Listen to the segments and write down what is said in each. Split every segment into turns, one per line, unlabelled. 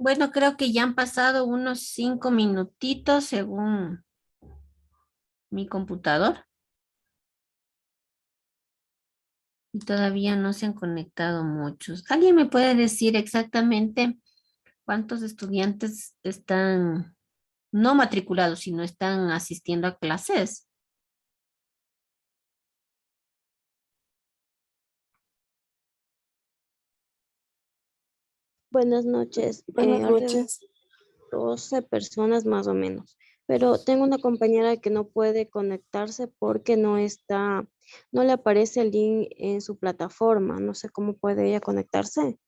Bueno, creo que ya han pasado unos 5 minutitos según mi computador y todavía no se han conectado muchos. ¿Alguien me puede decir exactamente cuántos estudiantes están no matriculados, sino están asistiendo a clases?
Buenas noches.
Buenas
Alrededor
noches.
de 12 personas más o menos. Pero tengo una compañera que no puede conectarse porque no le aparece el link en su plataforma. No sé cómo puede ella conectarse.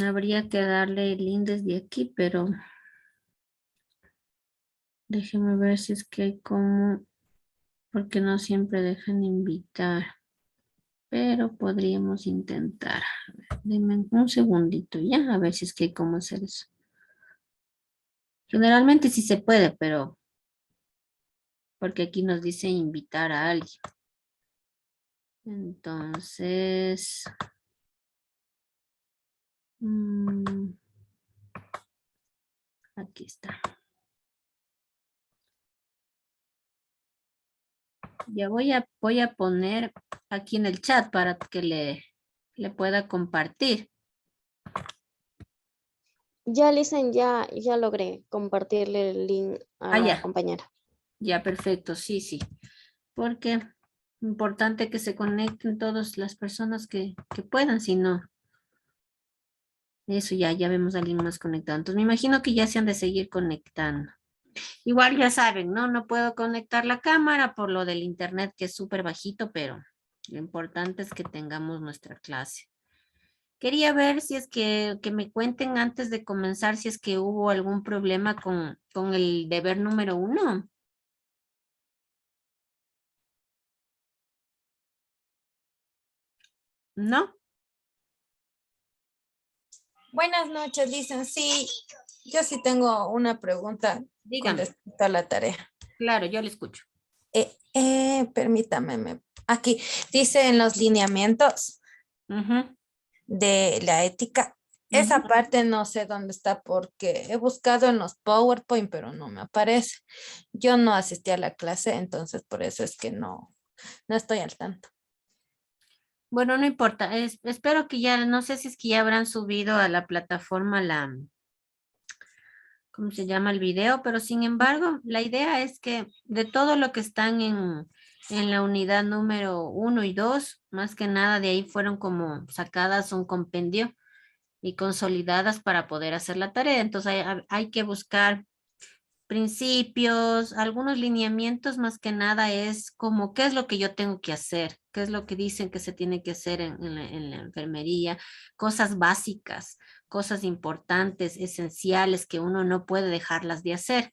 Habría que darle el link desde aquí, pero déjeme ver si es que hay como, porque no siempre dejan invitar, pero podríamos intentar. A ver, denme un segundito ya, a ver si es que hay cómo hacer eso. Generalmente sí se puede, pero porque aquí nos dice invitar a alguien. Entonces, mm, aquí está. Ya voy a poner aquí en el chat para que le pueda compartir.
Ya, Lisen, ya logré compartirle el link a
Ah,
la
ya,
compañera.
ya, perfecto, sí, sí. Porque importante que se conecten todas las personas que puedan, si no, eso ya vemos a alguien más conectado. Entonces me imagino que ya se han de seguir conectando. Igual ya saben, ¿no? No puedo conectar la cámara por lo del internet que es súper bajito, pero lo importante es que tengamos nuestra clase. Quería ver si es que me cuenten antes de comenzar si es que hubo algún problema con el deber número 1. ¿No?
Buenas noches, dicen. Sí, yo sí tengo una pregunta con
Dígame.
respecto a la tarea.
Claro, yo le escucho.
Permítame, aquí dice en los lineamientos
Ujú,
de la ética. Esa
ujú.
parte no sé dónde está porque he buscado en los PowerPoint, pero no me aparece. Yo no asistí a la clase, entonces por eso es que no estoy al tanto.
Bueno, no importa. Espero que ya, no sé si es que ya habrán subido a la plataforma ¿cómo se llama el video? Pero sin embargo, la idea es que de todo lo que están en la unidad número 1 y 2, más que nada de ahí fueron como sacadas un compendio y consolidadas para poder hacer la tarea. Entonces hay que buscar principios, algunos lineamientos, más que nada es como qué es lo que yo tengo que hacer, qué es lo que dicen que se tiene que hacer en la enfermería, cosas básicas, cosas importantes, esenciales que uno no puede dejarlas de hacer.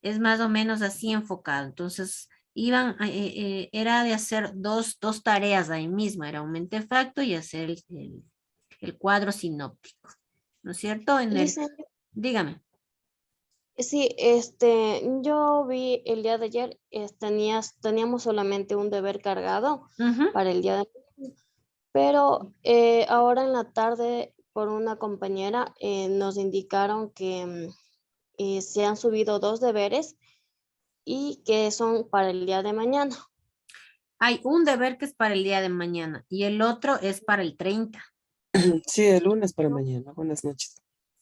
Es más o menos así enfocado. Entonces, era de hacer dos tareas ahí mismo, era un mentefacto y hacer el cuadro sinóptico, ¿no es cierto?
Licencia,
Dígame.
sí, yo vi el día de ayer, teníamos solamente un deber cargado
Ujú.
para el día de pero ahora en la tarde por una compañera nos indicaron que se han subido dos deberes y que son para el día de mañana.
Hay un deber que es para el día de mañana y el otro es para el 30.
Sí, el lunes para mañana. Buenas noches.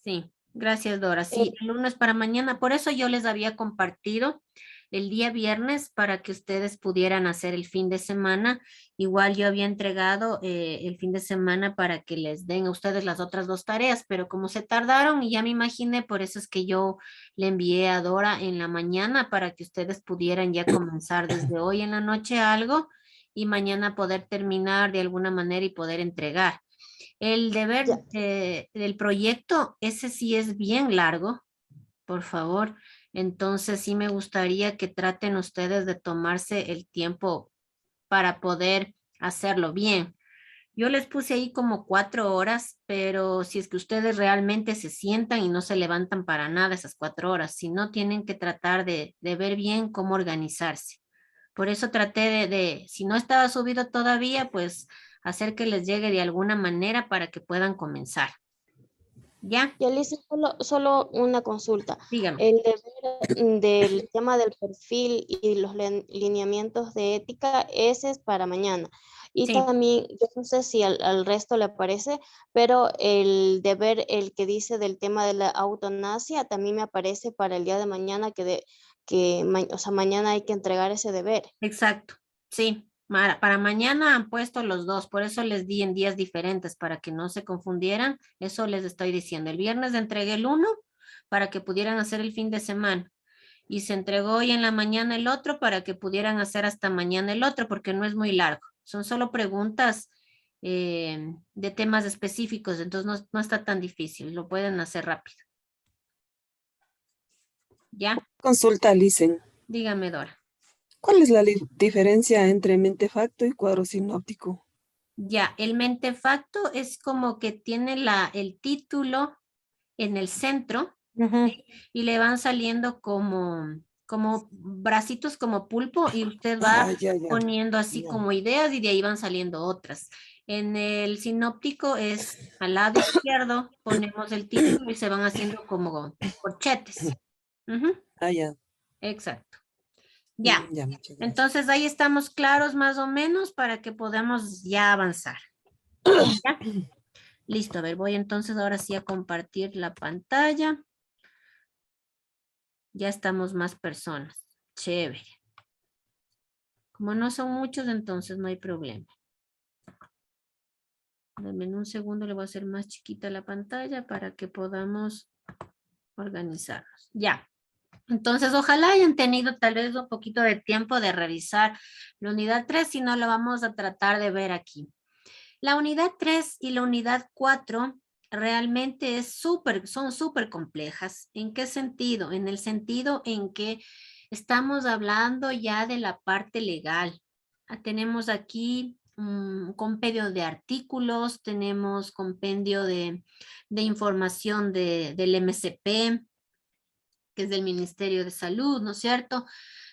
Sí, gracias Dora. Sí,
El-
el lunes para mañana. Por eso yo les había compartido el día viernes para que ustedes pudieran hacer el fin de semana. Igual yo había entregado el fin de semana para que les den a ustedes las otras dos tareas, pero como se tardaron y ya me imaginé, por eso es que yo le envié a Dora en la mañana para que ustedes pudieran ya comenzar desde hoy en la noche algo y mañana poder terminar de alguna manera y poder entregar. El deber
ya,
del proyecto, ese sí es bien largo, por favor. Entonces sí me gustaría que traten ustedes de tomarse el tiempo para poder hacerlo bien. Yo les puse ahí como 4 horas, pero si es que ustedes realmente se sientan y no se levantan para nada esas 4 horas, si no tienen que tratar de ver bien cómo organizarse. Por eso traté si no estaba subido todavía, pues hacer que les llegue de alguna manera para que puedan comenzar. ¿Ya?
ya le hice solo una consulta.
Dígame.
El deber del tema del perfil y los lineamientos de ética, ese es para mañana. Y
Sí,
también, yo no sé si al resto le aparece, pero el deber, el que dice del tema de la eutanasia, también me aparece para el día de mañana, o sea, mañana hay que entregar ese deber.
exacto. Sí. Para mañana han puesto los dos, por eso les di en días diferentes para que no se confundieran. Eso les estoy diciendo. El viernes entregué el uno para que pudieran hacer el fin de semana. Y se entregó hoy en la mañana el otro para que pudieran hacer hasta mañana el otro, porque no es muy largo. Son solo preguntas de temas específicos, entonces no está tan difícil, lo pueden hacer rápido. ¿Ya?
Consulta, Licen.
Dígame, Dora.
¿Cuál es la diferencia entre mentefacto y cuadro sinóptico?
Ya, el mentefacto es como que tiene el título en el centro,
Ujú.
¿sí? Y le van saliendo como bracitos como pulpo y usted
Ah,
va
ya, ya.
poniendo así
Ya.
como ideas y de ahí van saliendo otras. En el sinóptico es al lado izquierdo, ponemos el título y se van haciendo como corchetes. Ujú,
Ah, ya.
exacto. Ya.
Ya, muchas gracias.
Entonces ahí estamos claros más o menos para que podamos ya avanzar. ¿Ya? Listo, a ver, voy entonces ahora sí a compartir la pantalla. Ya estamos más personas. Chévere. Como no son muchos, entonces no hay problema. Dame un segundo, le voy a hacer más chiquita la pantalla para que podamos organizarnos. Ya. Entonces, ojalá hayan tenido tal vez un poquito de tiempo de revisar la unidad 3, si no lo vamos a tratar de ver aquí. La unidad 3 y la unidad 4 realmente son súper complejas. ¿En qué sentido? En el sentido en que estamos hablando ya de la parte legal. Tenemos aquí un compendio de artículos, tenemos compendio de información del MCP, que es del Ministerio de Salud, ¿no es cierto?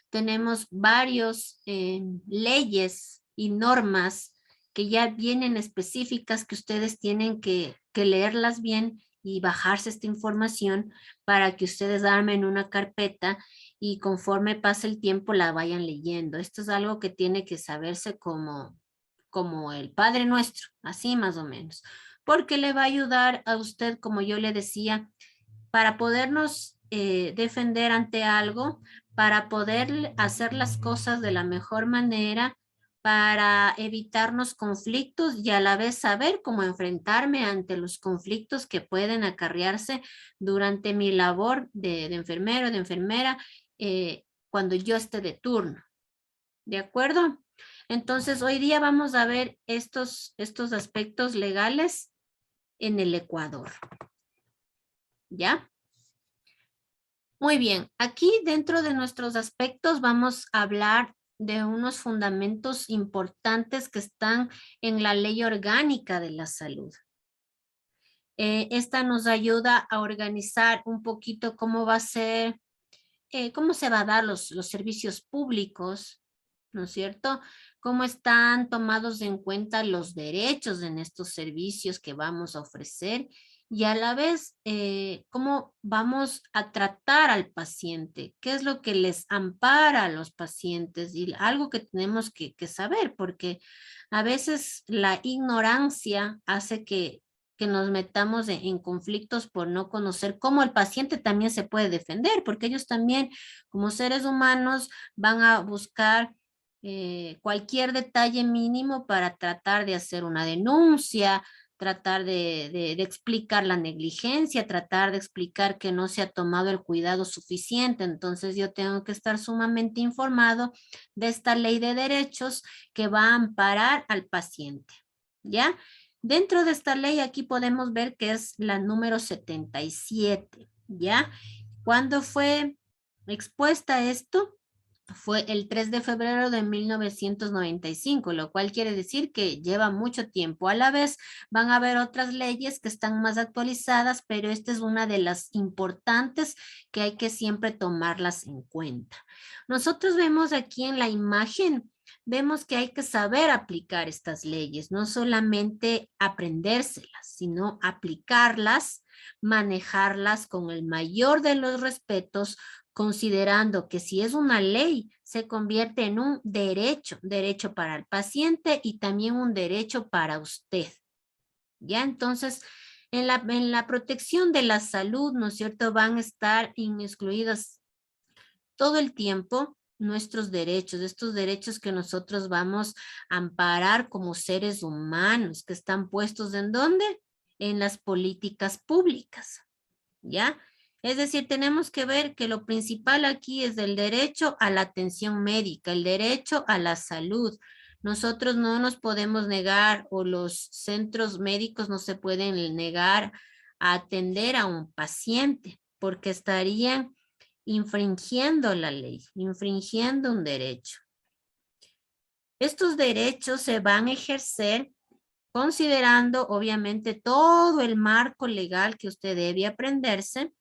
tenemos varios leyes y normas que ya vienen específicas que ustedes tienen que leerlas bien y bajarse esta información para que ustedes armen una carpeta y conforme pase el tiempo la vayan leyendo. Esto es algo que tiene que saberse como el Padre Nuestro, así más o menos, porque le va a ayudar a usted, como yo le decía, para podernos defender ante algo, para poder hacer las cosas de la mejor manera, para evitarnos conflictos y a la vez saber cómo enfrentarme ante los conflictos que pueden acarrearse durante mi labor de enfermero, de enfermera, cuando yo esté de turno. ¿De acuerdo? Entonces, hoy día vamos a ver estos aspectos legales en el Ecuador. ¿Ya? Muy bien, aquí dentro de nuestros aspectos vamos a hablar de unos fundamentos importantes que están en la Ley Orgánica de la Salud. Esta nos ayuda a organizar un poquito cómo va a ser, cómo se va a dar los servicios públicos, ¿no es cierto? Cómo están tomados en cuenta los derechos en estos servicios que vamos a ofrecer y a la vez cómo vamos a tratar al paciente, qué es lo que les ampara a los pacientes y algo que tenemos que saber porque a veces la ignorancia hace que nos metamos en conflictos por no conocer cómo el paciente también se puede defender, porque ellos también como seres humanos van a buscar cualquier detalle mínimo para tratar de hacer una denuncia, tratar de explicar la negligencia, tratar de explicar que no se ha tomado el cuidado suficiente. Entonces yo tengo que estar sumamente informado de esta ley de derechos que va a amparar al paciente, ¿ya? Dentro de esta ley aquí podemos ver que es la número 77, ¿ya? ¿Cuándo fue expuesta esto? Fue el 3 de febrero de 1995, lo cual quiere decir que lleva mucho tiempo. A la vez van a haber otras leyes que están más actualizadas, pero esta es una de las importantes que hay que siempre tomarlas en cuenta. Nosotros vemos aquí en la imagen, vemos que hay que saber aplicar estas leyes, no solamente aprendérselas, sino aplicarlas, manejarlas con el mayor de los respetos, considerando que si es una ley, se convierte en un derecho para el paciente y también un derecho para usted. ¿Ya? Entonces, en la protección de la salud, ¿no es cierto?, van a estar incluidas todo el tiempo nuestros derechos, estos derechos que nosotros vamos a amparar como seres humanos, que están puestos ¿en dónde? En las políticas públicas, ¿ya? Es decir, tenemos que ver que lo principal aquí es el derecho a la atención médica, el derecho a la salud. Nosotros no nos podemos negar o los centros médicos no se pueden negar a atender a un paciente porque estarían infringiendo la ley, infringiendo un derecho. Estos derechos se van a ejercer considerando obviamente todo el marco legal que usted debe aprenderse,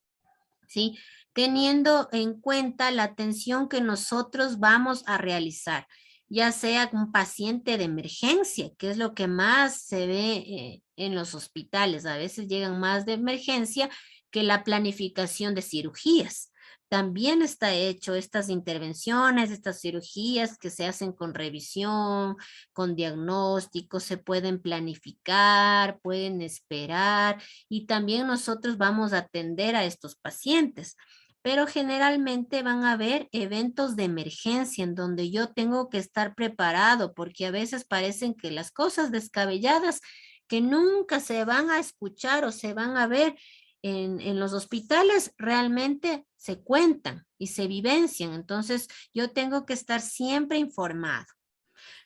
¿sí? Teniendo en cuenta la atención que nosotros vamos a realizar, ya sea un paciente de emergencia, que es lo que más se ve en los hospitales. A veces llegan más de emergencia que la planificación de cirugías. También está hecho estas intervenciones, estas cirugías que se hacen con revisión, con diagnóstico, se pueden planificar, pueden esperar y también nosotros vamos a atender a estos pacientes. Pero generalmente van a haber eventos de emergencia en donde yo tengo que estar preparado porque a veces parecen que las cosas descabelladas que nunca se van a escuchar o se van a ver en los hospitales realmente se cuentan y se vivencian. Entonces yo tengo que estar siempre informado.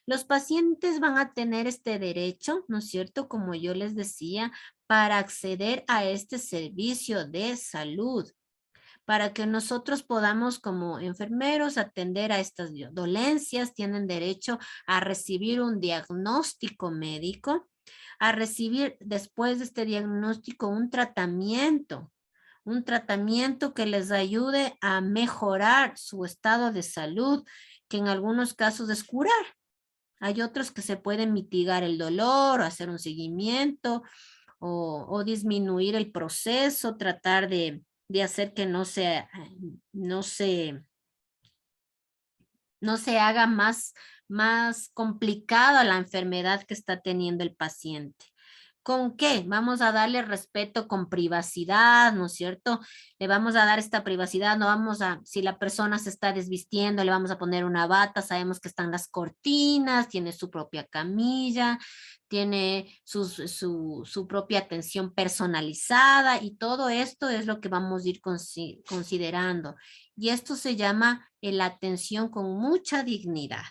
Los pacientes van a tener este derecho, ¿no es cierto? Como yo les decía, para acceder a este servicio de salud, para que nosotros podamos como enfermeros atender a estas dolencias, tienen derecho a recibir un diagnóstico médico, a recibir después de este diagnóstico un tratamiento un tratamiento que les ayude a mejorar su estado de salud, que en algunos casos es curar. Hay otros que se pueden mitigar el dolor, o hacer un seguimiento, o disminuir el proceso, tratar de hacer que no se haga más complicada la enfermedad que está teniendo el paciente. ¿Con qué? Vamos a darle respeto con privacidad, ¿no es cierto? Le vamos a dar esta privacidad, no vamos a, si la persona se está desvistiendo, le vamos a poner una bata, sabemos que están las cortinas, tiene su propia camilla, tiene su propia atención personalizada y todo esto es lo que vamos a ir considerando. Y esto se llama la atención con mucha dignidad.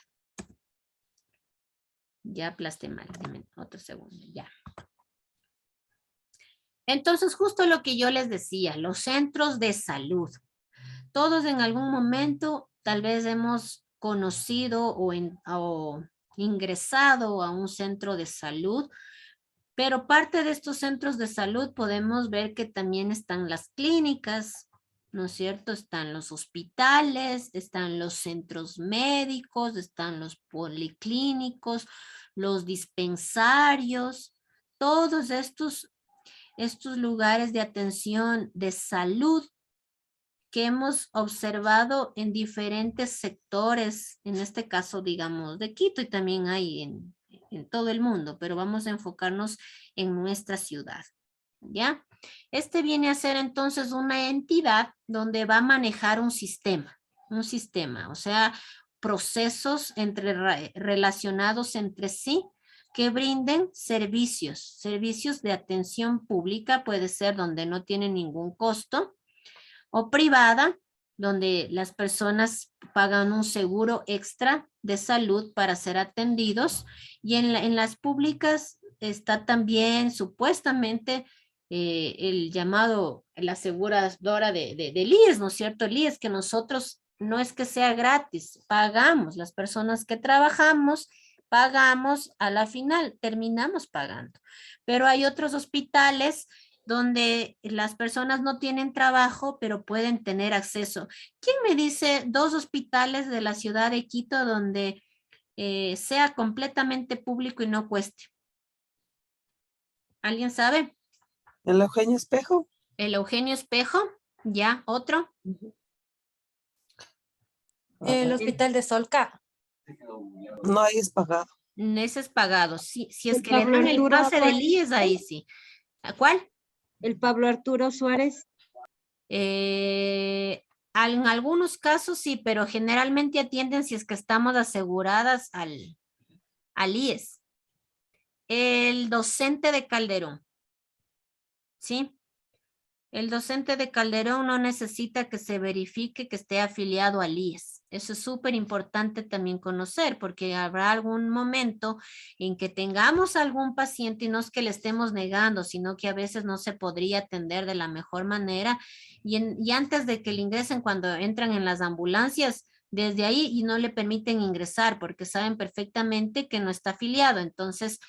Ya aplasté mal, deme otro segundo, ya. Entonces, justo lo que yo les decía, los centros de salud. Todos en algún momento tal vez hemos conocido o ingresado a un centro de salud, pero parte de estos centros de salud podemos ver que también están las clínicas, ¿no es cierto? Están los hospitales, están los centros médicos, están los policlínicos, los dispensarios, todos estos lugares de atención de salud que hemos observado en diferentes sectores, en este caso, digamos, de Quito y también hay en todo el mundo, pero vamos a enfocarnos en nuestra ciudad, ¿ya? Este viene a ser entonces una entidad donde va a manejar un sistema, o sea, procesos relacionados entre sí, que brinden servicios de atención pública, puede ser donde no tiene ningún costo, o privada, donde las personas pagan un seguro extra de salud para ser atendidos, y en las públicas está también supuestamente el llamado, la aseguradora del IES, ¿no es cierto? El IES que nosotros no es que sea gratis, pagamos, las personas que trabajamos, pagamos, a la final terminamos pagando. Pero hay otros hospitales donde las personas no tienen trabajo, pero pueden tener acceso. ¿Quién me dice 2 hospitales de la ciudad de Quito donde sea completamente público y no cueste? ¿Alguien sabe?
¿El Eugenio Espejo?
El Eugenio Espejo, ya, otro.
El hospital de Solca.
No, ahí es pagado.
Ese es pagado. Si es
El
que le
Pablo
dan el
Arturo
pase del
Suárez.
IES, ahí sí. ¿A cuál?
El Pablo Arturo Suárez.
En algunos casos sí, pero generalmente atienden si es que estamos aseguradas al IES. El docente de Calderón, ¿sí? El docente de Calderón no necesita que se verifique que esté afiliado al IES. Eso es súper importante también conocer, porque habrá algún momento en que tengamos algún paciente y no es que le estemos negando, sino que a veces no se podría atender de la mejor manera. Y antes de que le ingresen, cuando entran en las ambulancias, desde ahí y no le permiten ingresar porque saben perfectamente que no está afiliado. Entonces,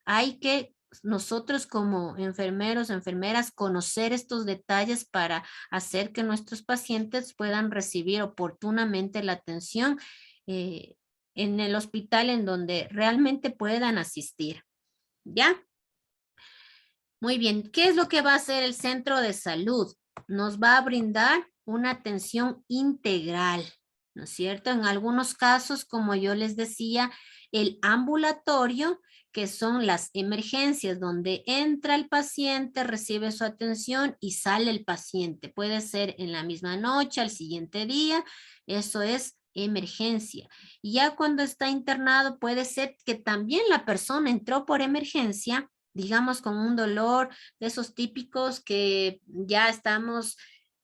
hay que nosotros como enfermeros, enfermeras, conocer estos detalles para hacer que nuestros pacientes puedan recibir oportunamente la atención en el hospital en donde realmente puedan asistir. ¿Ya? Muy bien. ¿Qué es lo que va a hacer el centro de salud? Nos va a brindar una atención integral, ¿no es cierto? En algunos casos, como yo les decía, el ambulatorio, que son las emergencias donde entra el paciente, recibe su atención y sale el paciente. Puede ser en la misma noche, al siguiente día, eso es emergencia. Y ya cuando está internado puede ser que también la persona entró por emergencia, digamos con un dolor de esos típicos que ya estamos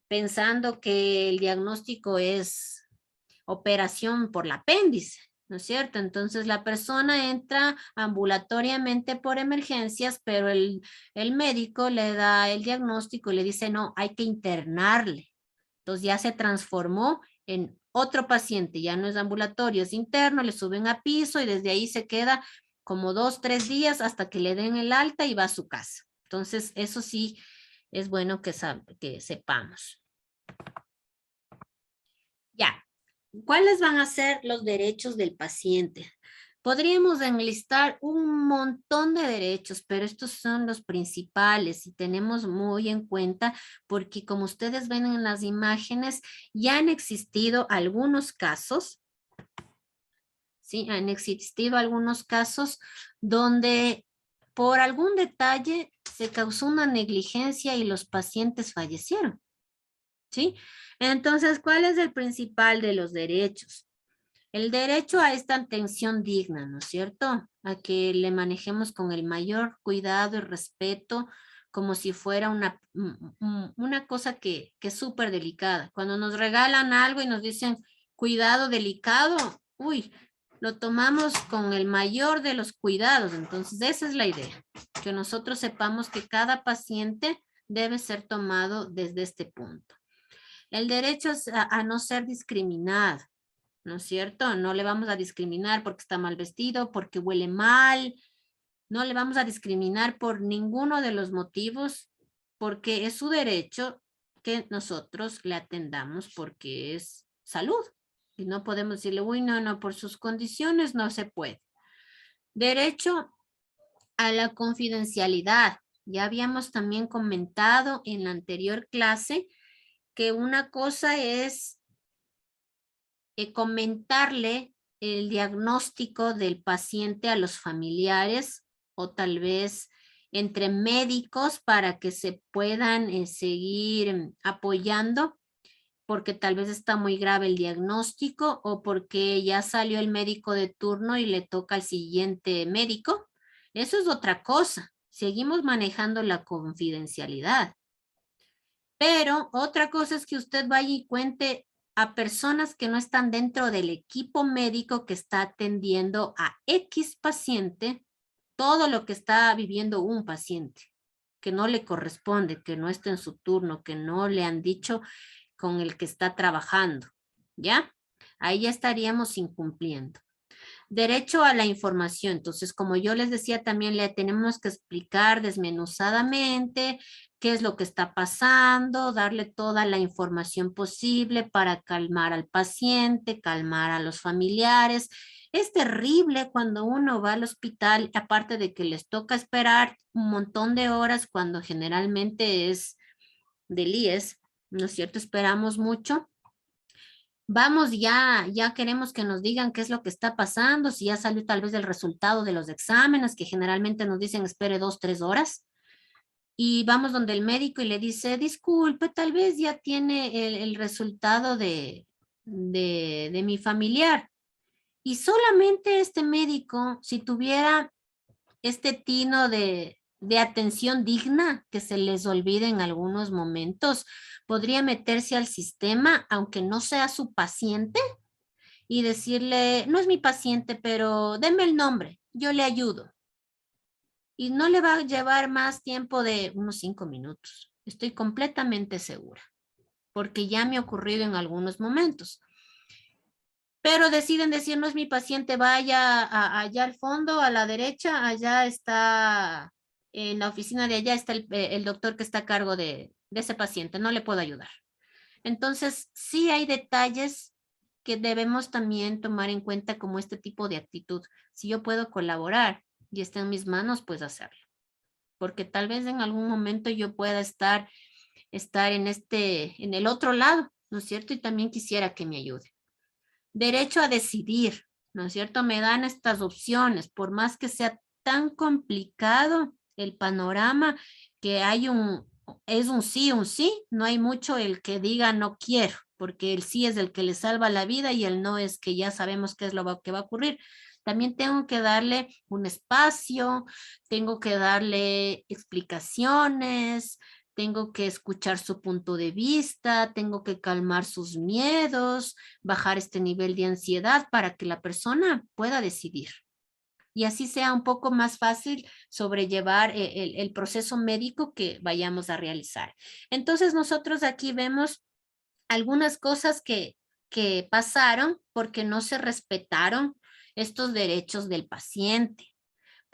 pensando que el diagnóstico es operación por el apéndice, ¿no es cierto? Entonces la persona entra ambulatoriamente por emergencias, pero el médico le da el diagnóstico y le dice, no, hay que internarle. Entonces ya se transformó en otro paciente, ya no es ambulatorio, es interno, le suben a piso y desde ahí se queda como 2, 3 días hasta que le den el alta y va a su casa. Entonces eso sí, es bueno que sepamos. Ya, ¿cuáles van a ser los derechos del paciente? Podríamos enlistar un montón de derechos, pero estos son los principales y tenemos muy en cuenta porque como ustedes ven en las imágenes, ya han existido algunos casos, ¿sí? Han existido algunos casos donde por algún detalle se causó una negligencia y los pacientes fallecieron, ¿sí? Entonces, ¿cuál es el principal de los derechos? El derecho a esta atención digna, ¿no es cierto? A que le manejemos con el mayor cuidado y respeto, como si fuera una cosa que es súper delicada. Cuando nos regalan algo y nos dicen cuidado delicado, uy, lo tomamos con el mayor de los cuidados. Entonces, esa es la idea, que nosotros sepamos que cada paciente debe ser tomado desde este punto. El derecho a no ser discriminado, ¿no es cierto? No le vamos a discriminar porque está mal vestido, porque huele mal, no le vamos a discriminar por ninguno de los motivos, porque es su derecho que nosotros le atendamos porque es salud. Y no podemos decirle, uy, no, por sus condiciones no se puede. Derecho a la confidencialidad. Ya habíamos también comentado en la anterior clase que una cosa es comentarle el diagnóstico del paciente a los familiares o tal vez entre médicos para que se puedan seguir apoyando porque tal vez está muy grave el diagnóstico o porque ya salió el médico de turno y le toca al siguiente médico. Eso es otra cosa. Seguimos manejando la confidencialidad. Pero otra cosa es que usted vaya y cuente a personas que no están dentro del equipo médico que está atendiendo a X paciente todo lo que está viviendo un paciente, que no le corresponde, que no está en su turno, que no le han dicho con el que está trabajando, ¿ya? Ahí ya estaríamos incumpliendo. Derecho a la información. Entonces, como yo les decía, también le tenemos que explicar desmenuzadamente qué es lo que está pasando, darle toda la información posible para calmar al paciente, calmar a los familiares. Es terrible cuando uno va al hospital, aparte de que les toca esperar un montón de horas cuando generalmente es del IES, ¿no es cierto? Esperamos mucho. Vamos ya queremos que nos digan qué es lo que está pasando, si ya salió tal vez el resultado de los exámenes, que generalmente nos dicen espere 2, 3 horas. Y vamos donde el médico y le dice, disculpe, tal vez ya tiene el resultado de mi familiar. Y solamente este médico, si tuviera este tino de atención digna que se les olvide en algunos momentos, podría meterse al sistema, aunque no sea su paciente, y decirle, no es mi paciente, pero deme el nombre, yo le ayudo. Y no le va a llevar más tiempo de unos 5 minutos. Estoy completamente segura, porque ya me ha ocurrido en algunos momentos. Pero deciden decir, no es mi paciente, vaya allá al fondo, a la derecha, allá está, en la oficina de allá está el doctor que está a cargo de ese paciente, no le puedo ayudar. Entonces, sí hay detalles que debemos también tomar en cuenta como este tipo de actitud. Si yo puedo colaborar y está en mis manos, pues hacerlo. Porque tal vez en algún momento yo pueda estar en el otro lado, ¿no es cierto? Y también quisiera que me ayude. Derecho a decidir, ¿no es cierto? Me dan estas opciones, por más que sea tan complicado el panorama, que es un sí, no hay mucho el que diga no quiero, porque el sí es el que le salva la vida y el no es que ya sabemos qué es lo que va a ocurrir. También tengo que darle un espacio, tengo que darle explicaciones, tengo que escuchar su punto de vista, tengo que calmar sus miedos, bajar este nivel de ansiedad para que la persona pueda decidir. Y así sea un poco más fácil sobrellevar el proceso médico que vayamos a realizar. Entonces nosotros aquí vemos algunas cosas que pasaron porque no se respetaron estos derechos del paciente.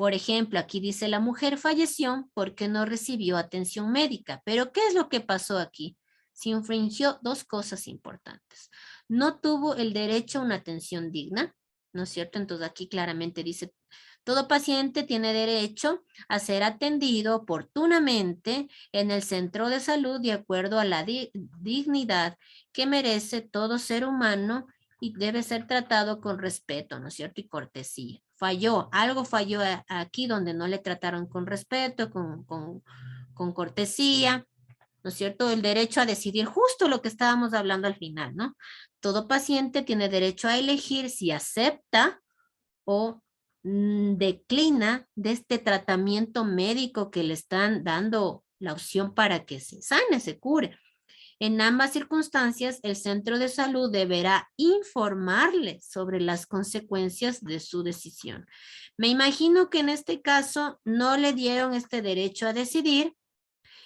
Por ejemplo, aquí dice la mujer falleció porque no recibió atención médica. Pero ¿qué es lo que pasó aquí? Se infringió dos cosas importantes. No tuvo el derecho a una atención digna, ¿no es cierto? Entonces aquí claramente dice, todo paciente tiene derecho a ser atendido oportunamente en el centro de salud de acuerdo a la dignidad que merece todo ser humano y debe ser tratado con respeto, ¿no es cierto? Y cortesía. Falló, algo falló aquí donde no le trataron con respeto, con cortesía, ¿no es cierto? El derecho a decidir, justo lo que estábamos hablando al final, ¿no? Todo paciente tiene derecho a elegir si acepta o declina de este tratamiento médico que le están dando la opción para que se sane, se cure. En ambas circunstancias, el centro de salud deberá informarle sobre las consecuencias de su decisión. Me imagino que en este caso no le dieron este derecho a decidir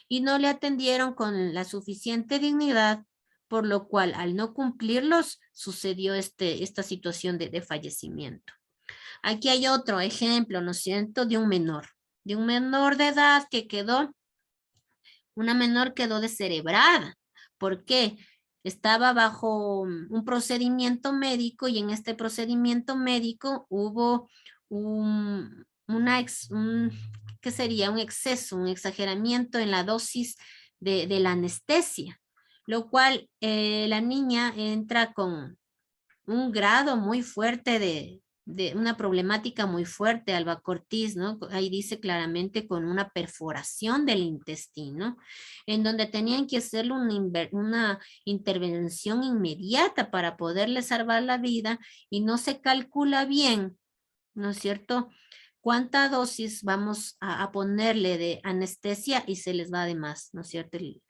y no le atendieron con la suficiente dignidad, por lo cual al no cumplirlos sucedió esta situación de fallecimiento. Aquí hay otro ejemplo, ¿no es cierto?, de un menor de edad que una menor quedó descerebrada. ¿Por qué? Estaba bajo un procedimiento médico y en este procedimiento médico hubo ¿qué sería? Un exceso, un exageramiento en la dosis de la anestesia, lo cual la niña entra con un grado muy fuerte de una problemática muy fuerte, Alba Cortiz, ¿no? Ahí dice claramente con una perforación del intestino, en donde tenían que hacerle una intervención inmediata para poderle salvar la vida y no se calcula bien, ¿no es cierto?, cuánta dosis vamos a ponerle de anestesia y se les va de más, ¿no es cierto? Y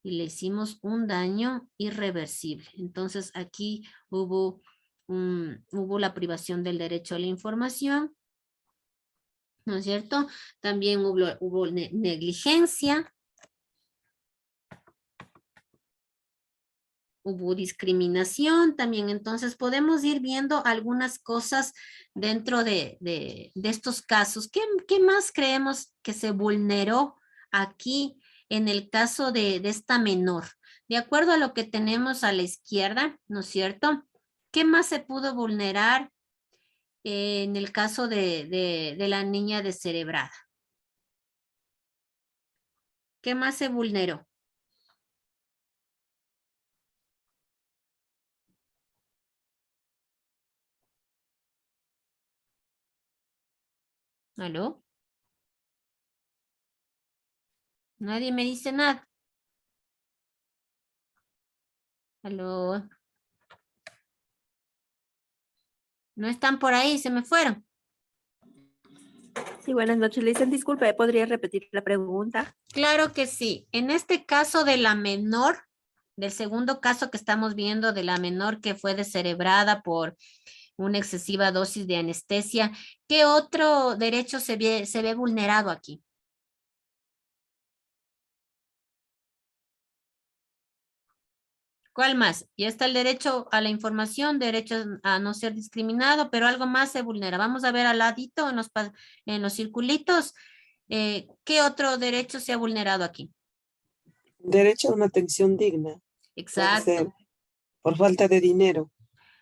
le hicimos un daño irreversible. Entonces aquí hubo la privación del derecho a la información, ¿no es cierto? También hubo negligencia, hubo discriminación también. Entonces podemos ir viendo algunas cosas dentro de estos casos. ¿Qué más creemos que se vulneró aquí en el caso de esta menor? De acuerdo a lo que tenemos a la izquierda, ¿no es cierto? ¿Qué más se pudo vulnerar en el caso de la niña descerebrada? ¿Qué más se vulneró? ¿Aló? Nadie me dice nada. ¿Aló? ¿No están por ahí? ¿Se me fueron?
Sí, buenas noches. Le dicen, disculpe, ¿podría repetir la pregunta?
Claro que sí. En este caso de la menor, del segundo caso que estamos viendo de la menor que fue descerebrada por una excesiva dosis de anestesia, ¿qué otro derecho se ve vulnerado aquí? ¿Cuál más? Ya está el derecho a la información, derecho a no ser discriminado, pero algo más se vulnera. Vamos a ver al ladito en los circulitos. ¿Qué otro derecho se ha vulnerado aquí?
Derecho a una atención digna. Puede
Exacto.
ser por falta de dinero.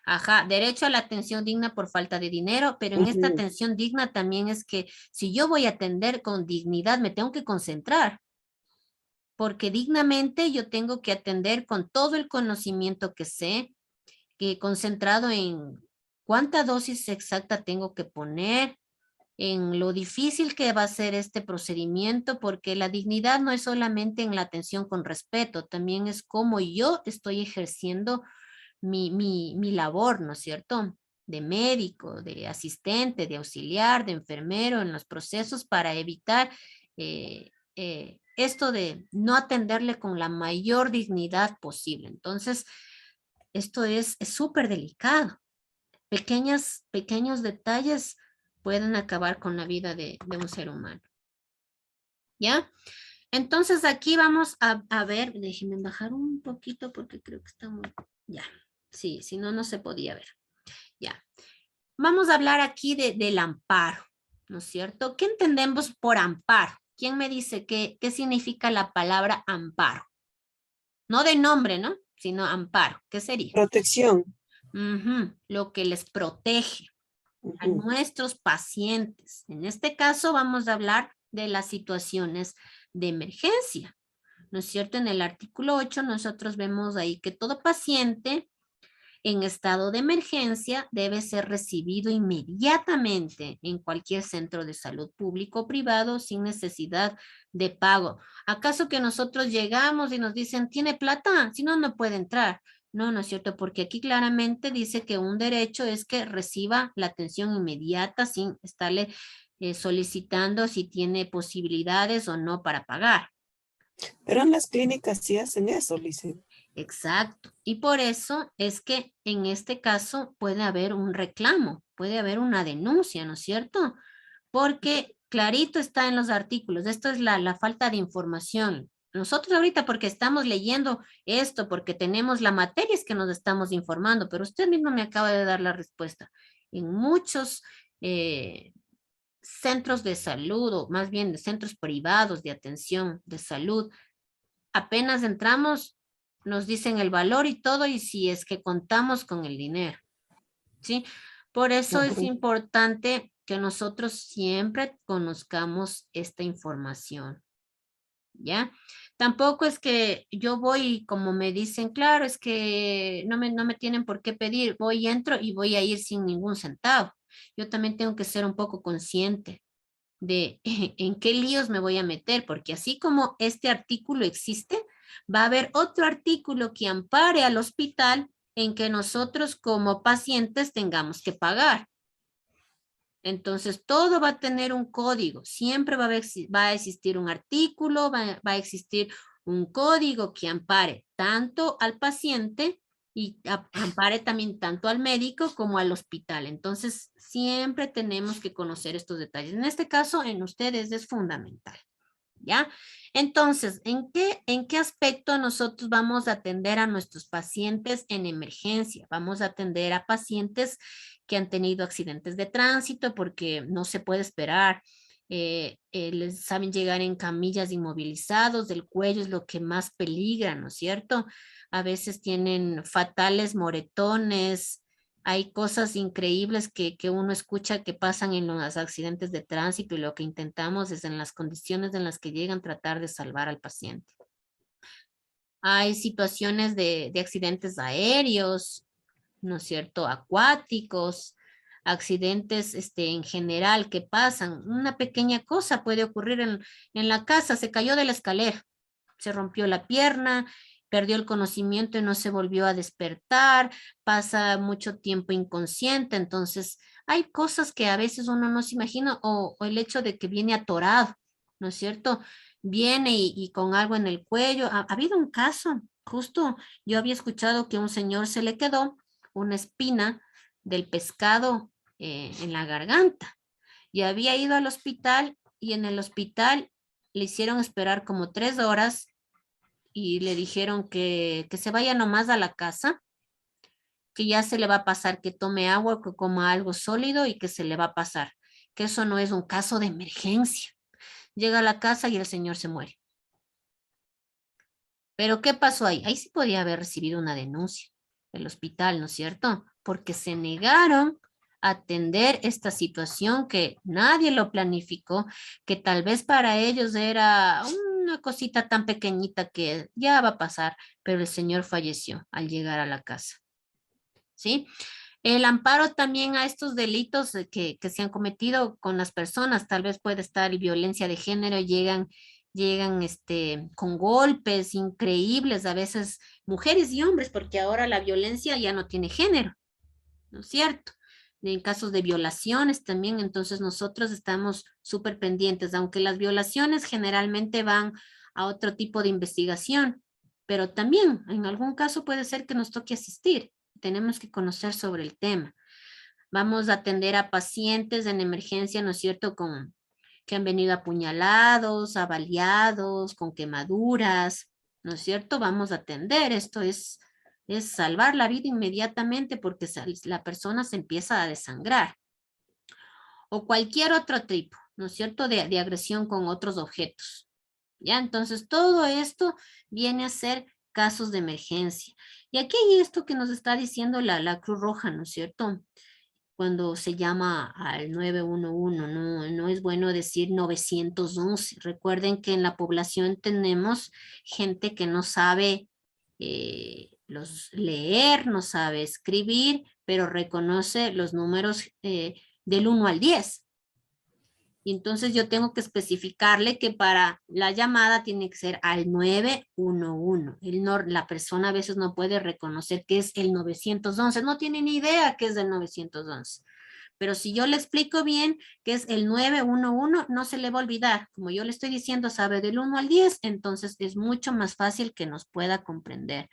Ajá, derecho a la atención digna por falta de dinero, pero en esta atención digna también es que si yo voy a atender con dignidad, me tengo que concentrar. Porque dignamente yo tengo que atender con todo el conocimiento que sé, que concentrado en cuánta dosis exacta tengo que poner, en lo difícil que va a ser este procedimiento, porque la dignidad no es solamente en la atención con respeto, también es cómo yo estoy ejerciendo mi labor, ¿no es cierto? De médico, de asistente, de auxiliar, de enfermero en los procesos para evitar esto de no atenderle con la mayor dignidad posible. Entonces, esto es súper delicado. Pequeños detalles pueden acabar con la vida de un ser humano. ¿Ya? Entonces aquí vamos a ver, déjenme bajar un poquito porque creo que está muy... Ya, sí, si no, no se podía ver. Ya. Vamos a hablar aquí del amparo. ¿no es cierto? ¿Qué entendemos por amparo? ¿Quién me dice qué significa la palabra amparo? No de nombre, ¿no? Sino amparo. ¿Qué sería?
Protección.
Lo que les protege a
Ujú.
nuestros pacientes. En este caso vamos a hablar de las situaciones de emergencia, ¿no es cierto? En el artículo 8 nosotros vemos ahí que todo paciente en estado de emergencia debe ser recibido inmediatamente en cualquier centro de salud público o privado sin necesidad de pago. ¿Acaso que nosotros llegamos y nos dicen, ¿tiene plata? Si no, no puede entrar. No, no es cierto, porque aquí claramente dice que un derecho es que reciba la atención inmediata sin estarle solicitando si tiene posibilidades o no para pagar.
Pero en las clínicas sí hacen eso, Lice.
Exacto. Y por eso es que en este caso puede haber un reclamo, puede haber una denuncia, ¿no es cierto? Porque clarito está en los artículos, esto es la falta de información. Nosotros ahorita porque estamos leyendo esto, porque tenemos la materia es que nos estamos informando, pero usted mismo me acaba de dar la respuesta. En muchos centros de salud, o más bien de centros privados de atención de salud, apenas entramos, nos dicen el valor y todo, y si es que contamos con el dinero, ¿sí? Por eso es
Ujú.
importante que nosotros siempre conozcamos esta información, ¿ya? Tampoco es que yo voy y como me dicen, claro, es que no me tienen por qué pedir, voy y entro y voy a ir sin ningún centavo. Yo también tengo que ser un poco consciente de en qué líos me voy a meter, porque así como este artículo existe, va a haber otro artículo que ampare al hospital en que nosotros como pacientes tengamos que pagar. Entonces, todo va a tener un código, siempre va a existir un artículo, va a existir un código que ampare tanto al paciente y ampare también tanto al médico como al hospital. Entonces, siempre tenemos que conocer estos detalles. En este caso, en ustedes es fundamental. ¿Ya? Entonces, ¿en qué aspecto nosotros vamos a atender a nuestros pacientes en emergencia? Vamos a atender a pacientes que han tenido accidentes de tránsito porque no se puede esperar. Les saben llegar en camillas inmovilizados, del cuello es lo que más peligra, ¿no es cierto? A veces tienen fatales moretones, hay cosas increíbles que uno escucha que pasan en los accidentes de tránsito y lo que intentamos es en las condiciones en las que llegan tratar de salvar al paciente. Hay situaciones de accidentes aéreos, ¿no es cierto? Acuáticos, accidentes en general que pasan. Una pequeña cosa puede ocurrir en la casa, se cayó de la escalera, se rompió la pierna, perdió el conocimiento y no se volvió a despertar, pasa mucho tiempo inconsciente, entonces hay cosas que a veces uno no se imagina o el hecho de que viene atorado, ¿no es cierto? Viene y con algo en el cuello. Ha habido un caso, justo yo había escuchado que un señor se le quedó una espina del pescado en la garganta y había ido al hospital y en el hospital le hicieron esperar como 3 horas y le dijeron que se vaya nomás a la casa, que ya se le va a pasar, que tome agua, que coma algo sólido y que se le va a pasar, que eso no es un caso de emergencia. Llega a la casa y el señor se muere. Pero ¿qué pasó ahí? Ahí sí podía haber recibido una denuncia del hospital, ¿no es cierto? Porque se negaron a atender esta situación que nadie lo planificó, que tal vez para ellos era una cosita tan pequeñita que ya va a pasar, pero el señor falleció al llegar a la casa. ¿Sí? El amparo también a estos delitos que se han cometido con las personas, tal vez puede estar violencia de género, llegan con golpes increíbles, a veces mujeres y hombres, porque ahora la violencia ya no tiene género, ¿no es cierto? En casos de violaciones también, entonces nosotros estamos súper pendientes, aunque las violaciones generalmente van a otro tipo de investigación, pero también en algún caso puede ser que nos toque asistir. Tenemos que conocer sobre el tema. Vamos a atender a pacientes en emergencia, ¿no es cierto?, que han venido apuñalados, avaliados, con quemaduras, ¿no es cierto? Vamos a atender. Esto es salvar la vida inmediatamente porque la persona se empieza a desangrar. o cualquier otro tipo, ¿no es cierto?, de agresión con otros objetos. ¿Ya? Entonces, todo esto viene a ser casos de emergencia. Y aquí hay esto que nos está diciendo la Cruz Roja, ¿no es cierto?, cuando se llama al 911, no es bueno decir 911. Recuerden que en la población tenemos gente que no sabe leer, no sabe escribir, pero reconoce los números del 1 al 10. Y entonces yo tengo que especificarle que para la llamada tiene que ser al 911. La persona a veces no puede reconocer qué es el 911, no tiene ni idea qué es el 911. Pero si yo le explico bien qué es el 911, no se le va a olvidar. Como yo le estoy diciendo, sabe del 1 al 10, entonces es mucho más fácil que nos pueda comprender.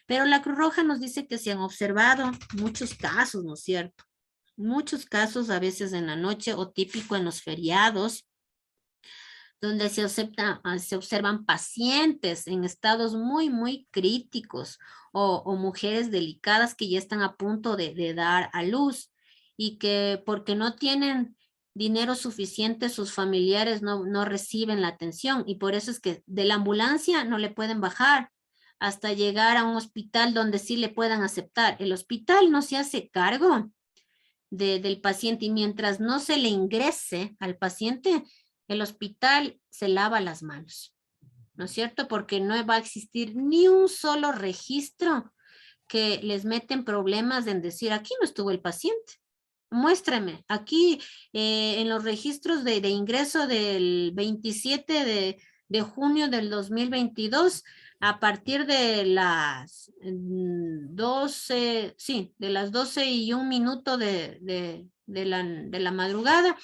Pero la Cruz Roja nos dice que se han observado muchos casos, ¿no es cierto? Muchos casos a veces en la noche o típico en los feriados, donde se observan pacientes en estados muy, muy críticos o mujeres delicadas que ya están a punto de dar a luz y que porque no tienen dinero suficiente sus familiares no reciben la atención y por eso es que de la ambulancia no le pueden bajar hasta llegar a un hospital donde sí le puedan aceptar. El hospital no se hace cargo del paciente y mientras no se le ingrese al paciente, el hospital se lava las manos, ¿no es cierto? Porque no va a existir ni un solo registro que les meten problemas en decir, aquí no estuvo el paciente. Muéstrame, aquí en los registros de ingreso del 27 de junio del 2022, a partir de las 12, sí, de las 12:01 de la madrugada,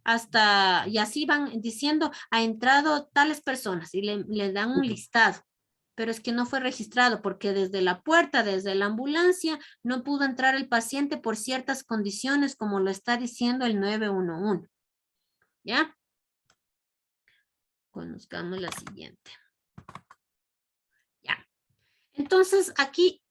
hasta, y así van diciendo, ha entrado tales personas y le dan un listado. Pero es que no fue registrado porque desde la puerta, desde la ambulancia, no pudo entrar el paciente por ciertas condiciones como lo está diciendo el 911. ¿Ya? Conozcamos la siguiente. Ya. Entonces, aquí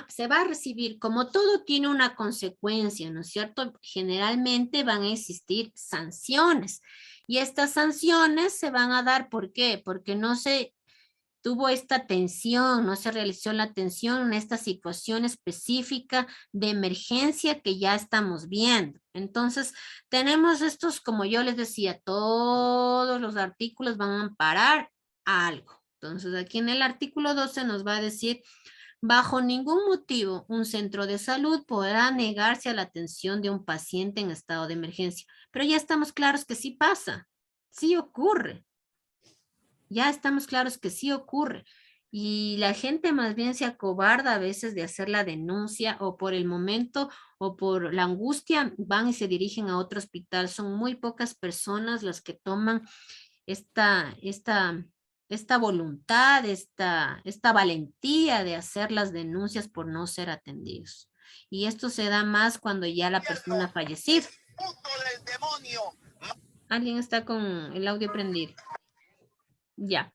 se va a recibir, como todo tiene una consecuencia, ¿no es cierto? Generalmente van a existir sanciones. Y estas sanciones se van a dar, ¿por qué? Porque no se tuvo esta atención, no se realizó la atención en esta situación específica de emergencia que ya estamos viendo. Entonces, tenemos estos, como yo les decía, todos los artículos van a amparar algo. Entonces, aquí en el artículo 12 nos va a decir, bajo ningún motivo, un centro de salud podrá negarse a la atención de un paciente en estado de emergencia. Pero ya estamos claros que sí pasa, sí ocurre. Ya estamos claros que sí ocurre. Y la gente más bien se acobarda a veces de hacer la denuncia o por el momento o por la angustia van y se dirigen a otro hospital. Son muy pocas personas las que toman esta voluntad, esta valentía de hacer las denuncias por no ser atendidos. Y esto se da más cuando ya la persona ha fallecido. ¿Alguien está con el audio prendido? Ya.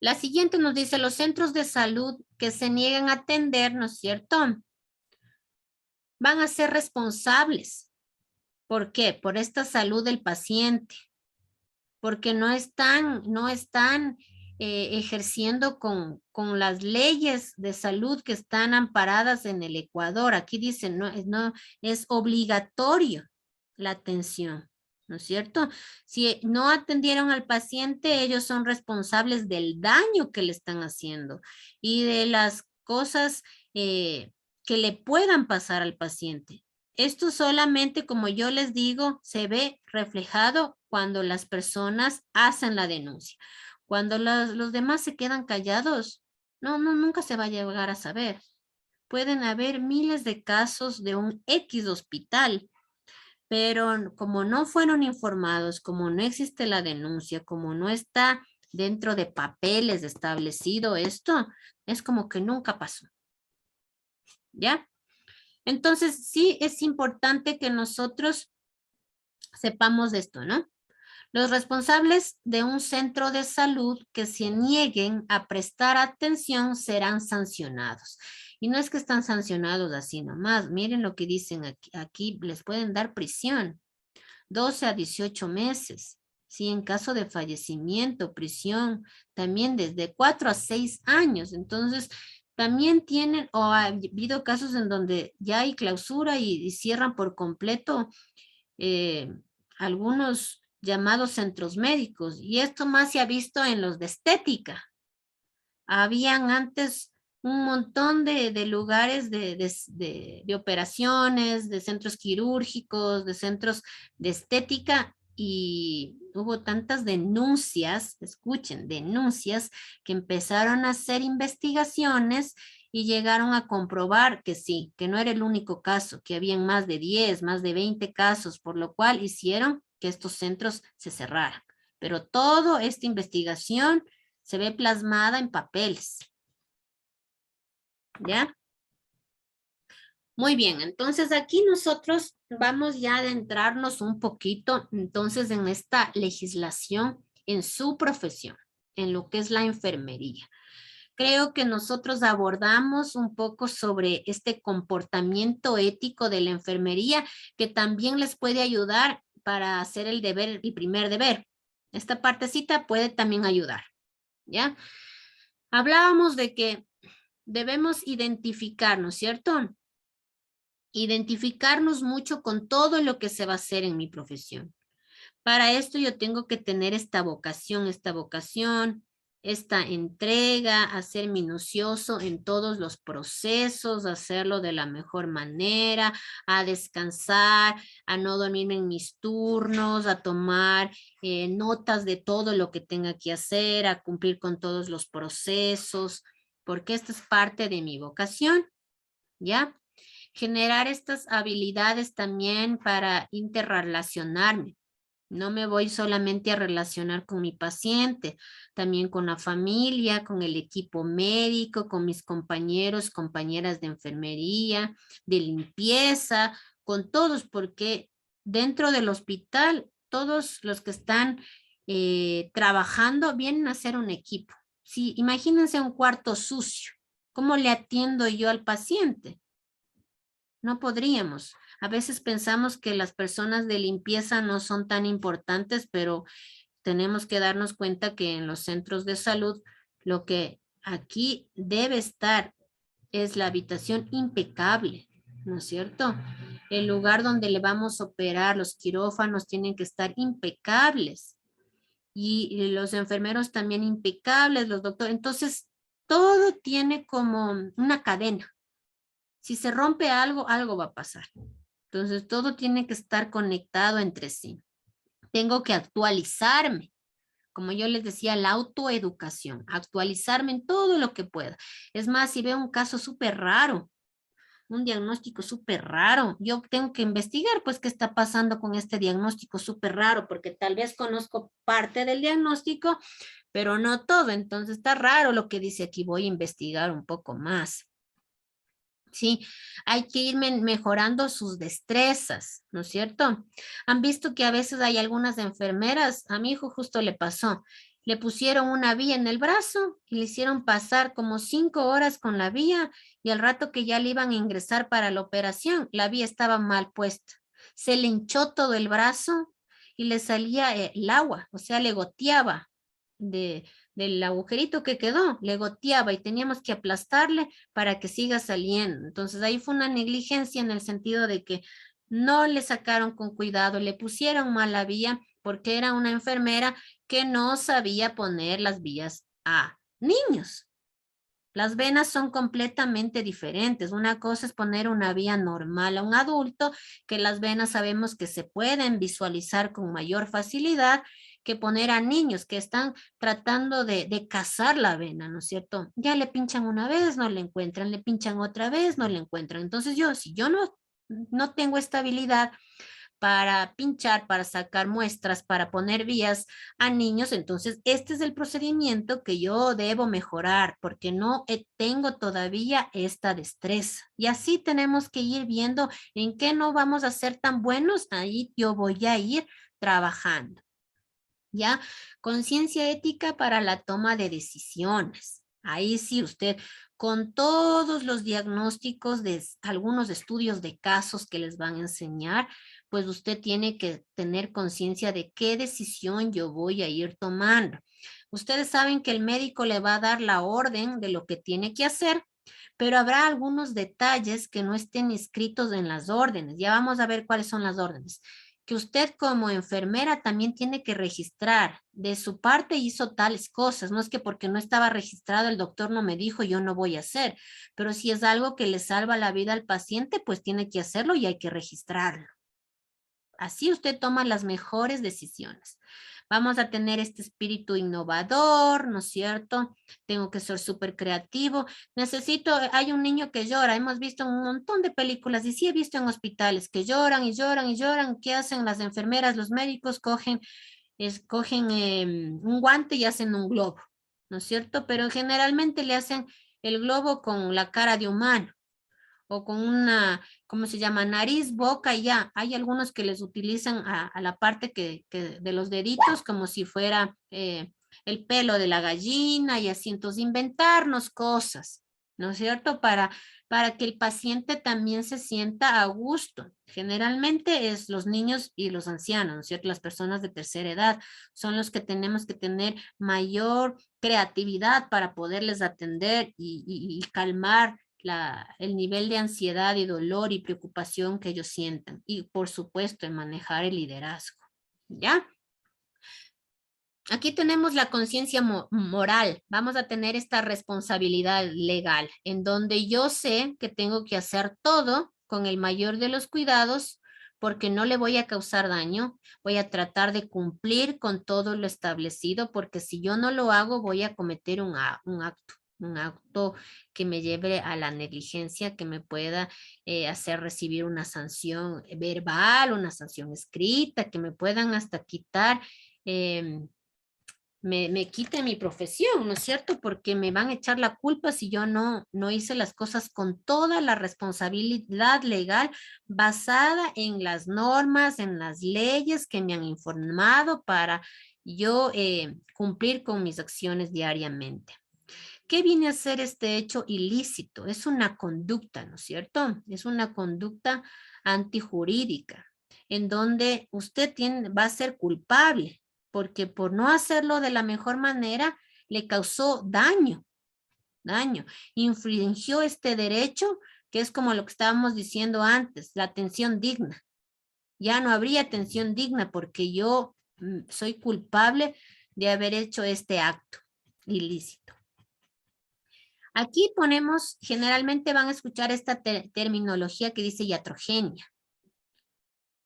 La siguiente nos dice, los centros de salud que se niegan a atender, ¿no es cierto?, van a ser responsables. ¿Por qué? Por esta salud del paciente. Porque no están ejerciendo con las leyes de salud que están amparadas en el Ecuador. Aquí dice, no es obligatorio la atención. ¿No es cierto? Si no atendieron al paciente, ellos son responsables del daño que le están haciendo y de las cosas que le puedan pasar al paciente. Esto solamente, como yo les digo, se ve reflejado cuando las personas hacen la denuncia. Cuando los demás se quedan callados, nunca se va a llegar a saber. Pueden haber miles de casos de un X hospital, pero como no fueron informados, como no existe la denuncia, como no está dentro de papeles establecido esto, es como que nunca pasó. ¿Ya? Entonces, sí es importante que nosotros sepamos de esto, ¿no? Los responsables de un centro de salud que se nieguen a prestar atención serán sancionados. Y no es que están sancionados así nomás. Miren lo que dicen aquí. Aquí les pueden dar prisión. 12 a 18 meses. Sí, en caso de fallecimiento, prisión, también desde 4 a 6 años. Entonces, también tienen, o ha habido casos en donde ya hay clausura y cierran por completo algunos llamados centros médicos. Y esto más se ha visto en los de estética. Habían antes un montón de lugares de operaciones, de centros quirúrgicos, de centros de estética y hubo tantas denuncias, escuchen, denuncias que empezaron a hacer investigaciones y llegaron a comprobar que sí, que no era el único caso, que habían más de 10, más de 20 casos, por lo cual hicieron que estos centros se cerraran. Pero toda esta investigación se ve plasmada en papeles. ¿Ya? Muy bien, entonces aquí nosotros vamos ya a adentrarnos un poquito entonces en esta legislación en su profesión, en lo que es la enfermería. Creo que nosotros abordamos un poco sobre este comportamiento ético de la enfermería que también les puede ayudar para hacer el deber, el primer deber. Esta partecita puede también ayudar, ¿ya? Hablábamos de que debemos identificarnos, ¿cierto? Identificarnos mucho con todo lo que se va a hacer en mi profesión. Para esto yo tengo que tener esta vocación, esta entrega, a ser minucioso en todos los procesos, hacerlo de la mejor manera, a descansar, a no dormirme en mis turnos, a tomar notas de todo lo que tenga que hacer, a cumplir con todos los procesos, porque esta es parte de mi vocación, ¿ya? Generar estas habilidades también para interrelacionarme. No me voy solamente a relacionar con mi paciente, también con la familia, con el equipo médico, con mis compañeros, compañeras de enfermería, de limpieza, con todos, porque dentro del hospital, todos los que están trabajando vienen a ser un equipo. Sí, imagínense un cuarto sucio. ¿Cómo le atiendo yo al paciente? No podríamos. A veces pensamos que las personas de limpieza no son tan importantes, pero tenemos que darnos cuenta que en los centros de salud lo que aquí debe estar es la habitación impecable, ¿no es cierto? El lugar donde le vamos a operar, los quirófanos tienen que estar impecables y los enfermeros también impecables, los doctores. Entonces, todo tiene como una cadena. Si se rompe algo, algo va a pasar. Entonces, todo tiene que estar conectado entre sí. Tengo que actualizarme. Como yo les decía, la autoeducación. Actualizarme en todo lo que pueda. Es más, si veo un caso súper raro, un diagnóstico súper raro, yo tengo que investigar, pues, qué está pasando con este diagnóstico súper raro, porque tal vez conozco parte del diagnóstico, pero no todo. Entonces, está raro lo que dice aquí. Voy a investigar un poco más. Sí, hay que ir mejorando sus destrezas, ¿no es cierto? Han visto que a veces hay algunas enfermeras, a mi hijo justo le pasó, le pusieron una vía en el brazo y le hicieron pasar como 5 horas con la vía y al rato que ya le iban a ingresar para la operación, la vía estaba mal puesta. Se le hinchó todo el brazo y le salía el agua, o sea, le goteaba del agujerito que quedó, le goteaba y teníamos que aplastarle para que siga saliendo. Entonces ahí fue una negligencia en el sentido de que no le sacaron con cuidado, le pusieron mala vía porque era una enfermera que no sabía poner las vías a niños. Las venas son completamente diferentes. Una cosa es poner una vía normal a un adulto, que las venas sabemos que se pueden visualizar con mayor facilidad, que poner a niños que están tratando de cazar la vena, ¿no es cierto? Ya le pinchan una vez, no le encuentran, le pinchan otra vez, no le encuentran. Entonces si yo no tengo esta habilidad para pinchar, para sacar muestras, para poner vías a niños, entonces este es el procedimiento que yo debo mejorar porque no tengo todavía esta destreza. Y así tenemos que ir viendo en qué no vamos a ser tan buenos, ahí yo voy a ir trabajando. ¿Ya? Conciencia ética para la toma de decisiones. Ahí sí usted con todos los diagnósticos de algunos estudios de casos que les van a enseñar, pues usted tiene que tener conciencia de qué decisión yo voy a ir tomando. Ustedes saben que el médico le va a dar la orden de lo que tiene que hacer, pero habrá algunos detalles que no estén escritos en las órdenes. Ya vamos a ver cuáles son las órdenes. Que usted como enfermera también tiene que registrar. De su parte hizo tales cosas. No es que porque no estaba registrado el doctor no me dijo yo no voy a hacer. Pero si es algo que le salva la vida al paciente, pues tiene que hacerlo y hay que registrarlo. Así usted toma las mejores decisiones. Vamos a tener este espíritu innovador, ¿no es cierto? Tengo que ser súper creativo. Hay un niño que llora. Hemos visto un montón de películas y sí he visto en hospitales que lloran y lloran y lloran. ¿Qué hacen las enfermeras? Los médicos cogen un guante y hacen un globo, ¿no es cierto? Pero generalmente le hacen el globo con la cara de humano o con una, ¿cómo se llama? Nariz, boca y ya. Hay algunos que les utilizan a la parte de los deditos como si fuera el pelo de la gallina y así. Entonces, inventarnos cosas, ¿no es cierto? Para que el paciente también se sienta a gusto. Generalmente es los niños y los ancianos, ¿no es cierto? Las personas de tercera edad son los que tenemos que tener mayor creatividad para poderles atender y calmar el nivel de ansiedad y dolor y preocupación que ellos sientan. Y por supuesto, en manejar el liderazgo. ¿Ya? Aquí tenemos la conciencia moral. Vamos a tener esta responsabilidad legal en donde yo sé que tengo que hacer todo con el mayor de los cuidados porque no le voy a causar daño. Voy a tratar de cumplir con todo lo establecido porque si yo no lo hago voy a cometer un acto que me lleve a la negligencia, que me pueda hacer recibir una sanción verbal, una sanción escrita, que me puedan hasta quitar, me quite mi profesión, ¿no es cierto? Porque me van a echar la culpa si yo no hice las cosas con toda la responsabilidad legal basada en las normas, en las leyes que me han informado para yo cumplir con mis acciones diariamente. ¿Qué viene a ser este hecho ilícito? Es una conducta, ¿no es cierto? Es una conducta antijurídica, en donde usted va a ser culpable, porque por no hacerlo de la mejor manera, le causó daño, infringió este derecho, que es como lo que estábamos diciendo antes, la atención digna. Ya no habría atención digna porque yo soy culpable de haber hecho este acto ilícito. Aquí ponemos, generalmente van a escuchar esta terminología que dice iatrogenia.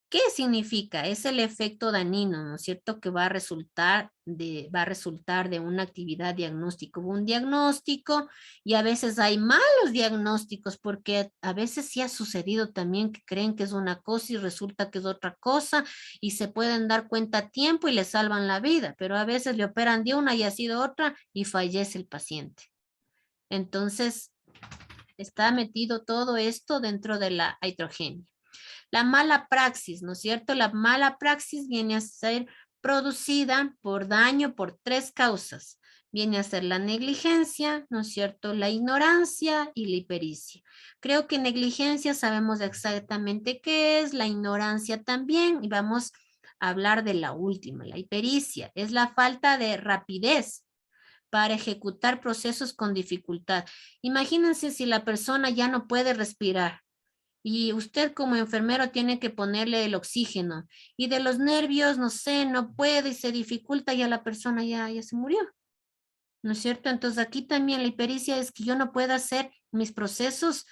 ¿Qué significa? Es el efecto dañino, ¿no es cierto? Que va a resultar de una actividad diagnóstica. Hubo un diagnóstico y a veces hay malos diagnósticos porque a veces sí ha sucedido también que creen que es una cosa y resulta que es otra cosa y se pueden dar cuenta a tiempo y le salvan la vida, pero a veces le operan de una y ha sido otra y fallece el paciente. Entonces, está metido todo esto dentro de la iatrogenia. La mala praxis, ¿no es cierto? La mala praxis viene a ser producida por daño por tres causas. Viene a ser la negligencia, ¿no es cierto? La ignorancia y la hipericia. Creo que negligencia sabemos exactamente qué es, la ignorancia también, y vamos a hablar de la última, la hipericia. Es la falta de rapidez para ejecutar procesos con dificultad. Imagínense si la persona ya no puede respirar y usted como enfermero tiene que ponerle el oxígeno y de los nervios, no sé, no puede y se dificulta y a la persona ya se murió. ¿No es cierto? Entonces aquí también la hipericia es que yo no pueda hacer mis procesos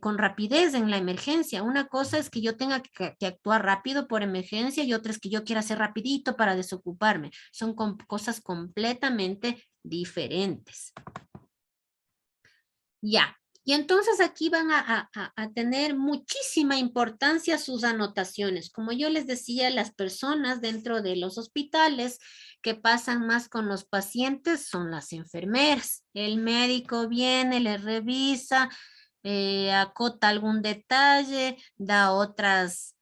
con rapidez en la emergencia. Una cosa es que yo tenga que actuar rápido por emergencia y otra es que yo quiera hacer rapidito para desocuparme. Son cosas completamente diferentes. Ya. Y entonces aquí van a tener muchísima importancia sus anotaciones. Como yo les decía, las personas dentro de los hospitales que pasan más con los pacientes son las enfermeras. El médico viene, le revisa, acota algún detalle, da otras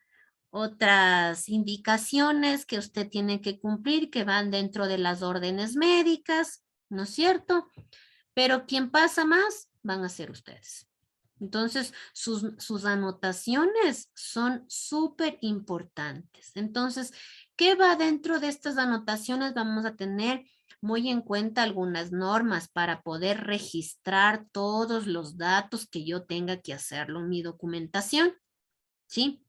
indicaciones que usted tiene que cumplir, que van dentro de las órdenes médicas, ¿no es cierto? Pero ¿quién pasa más? van a ser ustedes. Entonces, sus anotaciones son súper importantes. Entonces, ¿qué va dentro de estas anotaciones? Vamos a tener muy en cuenta algunas normas para poder registrar todos los datos que yo tenga que hacerlo en mi documentación. ¿Sí?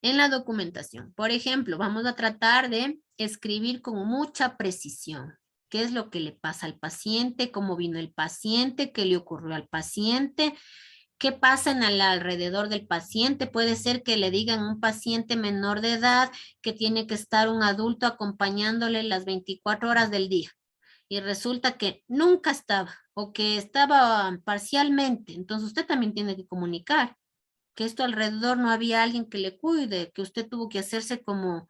En la documentación, por ejemplo, vamos a tratar de escribir con mucha precisión. ¿Qué es lo que le pasa al paciente? ¿Cómo vino el paciente? ¿Qué le ocurrió al paciente? ¿Qué pasa en el alrededor del paciente? Puede ser que le digan a un paciente menor de edad que tiene que estar un adulto acompañándole las 24 horas del día. Y resulta que nunca estaba o que estaba parcialmente. Entonces usted también tiene que comunicar que esto alrededor no había alguien que le cuide, que usted tuvo que hacerse como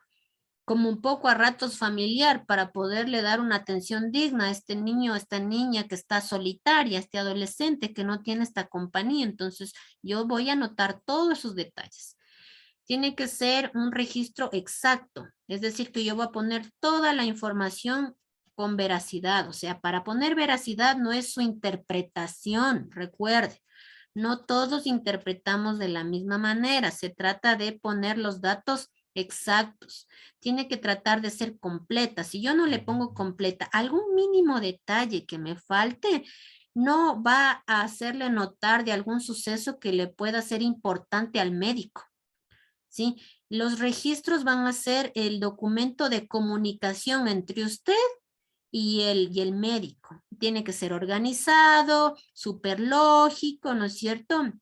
un poco a ratos familiar para poderle dar una atención digna a este niño, a esta niña que está solitaria, a este adolescente que no tiene esta compañía. Entonces, yo voy a anotar todos esos detalles. Tiene que ser un registro exacto, es decir, que yo voy a poner toda la información con veracidad. O sea, para poner veracidad no es su interpretación, recuerde. No todos interpretamos de la misma manera. Se trata de poner los datos exactos. Tiene que tratar de ser completa. Si yo no le pongo completa, algún mínimo detalle que me falte, no va a hacerle notar de algún suceso que le pueda ser importante al médico. ¿Sí? Los registros van a ser el documento de comunicación entre usted y el médico. Tiene que ser organizado, súper lógico, ¿no es cierto?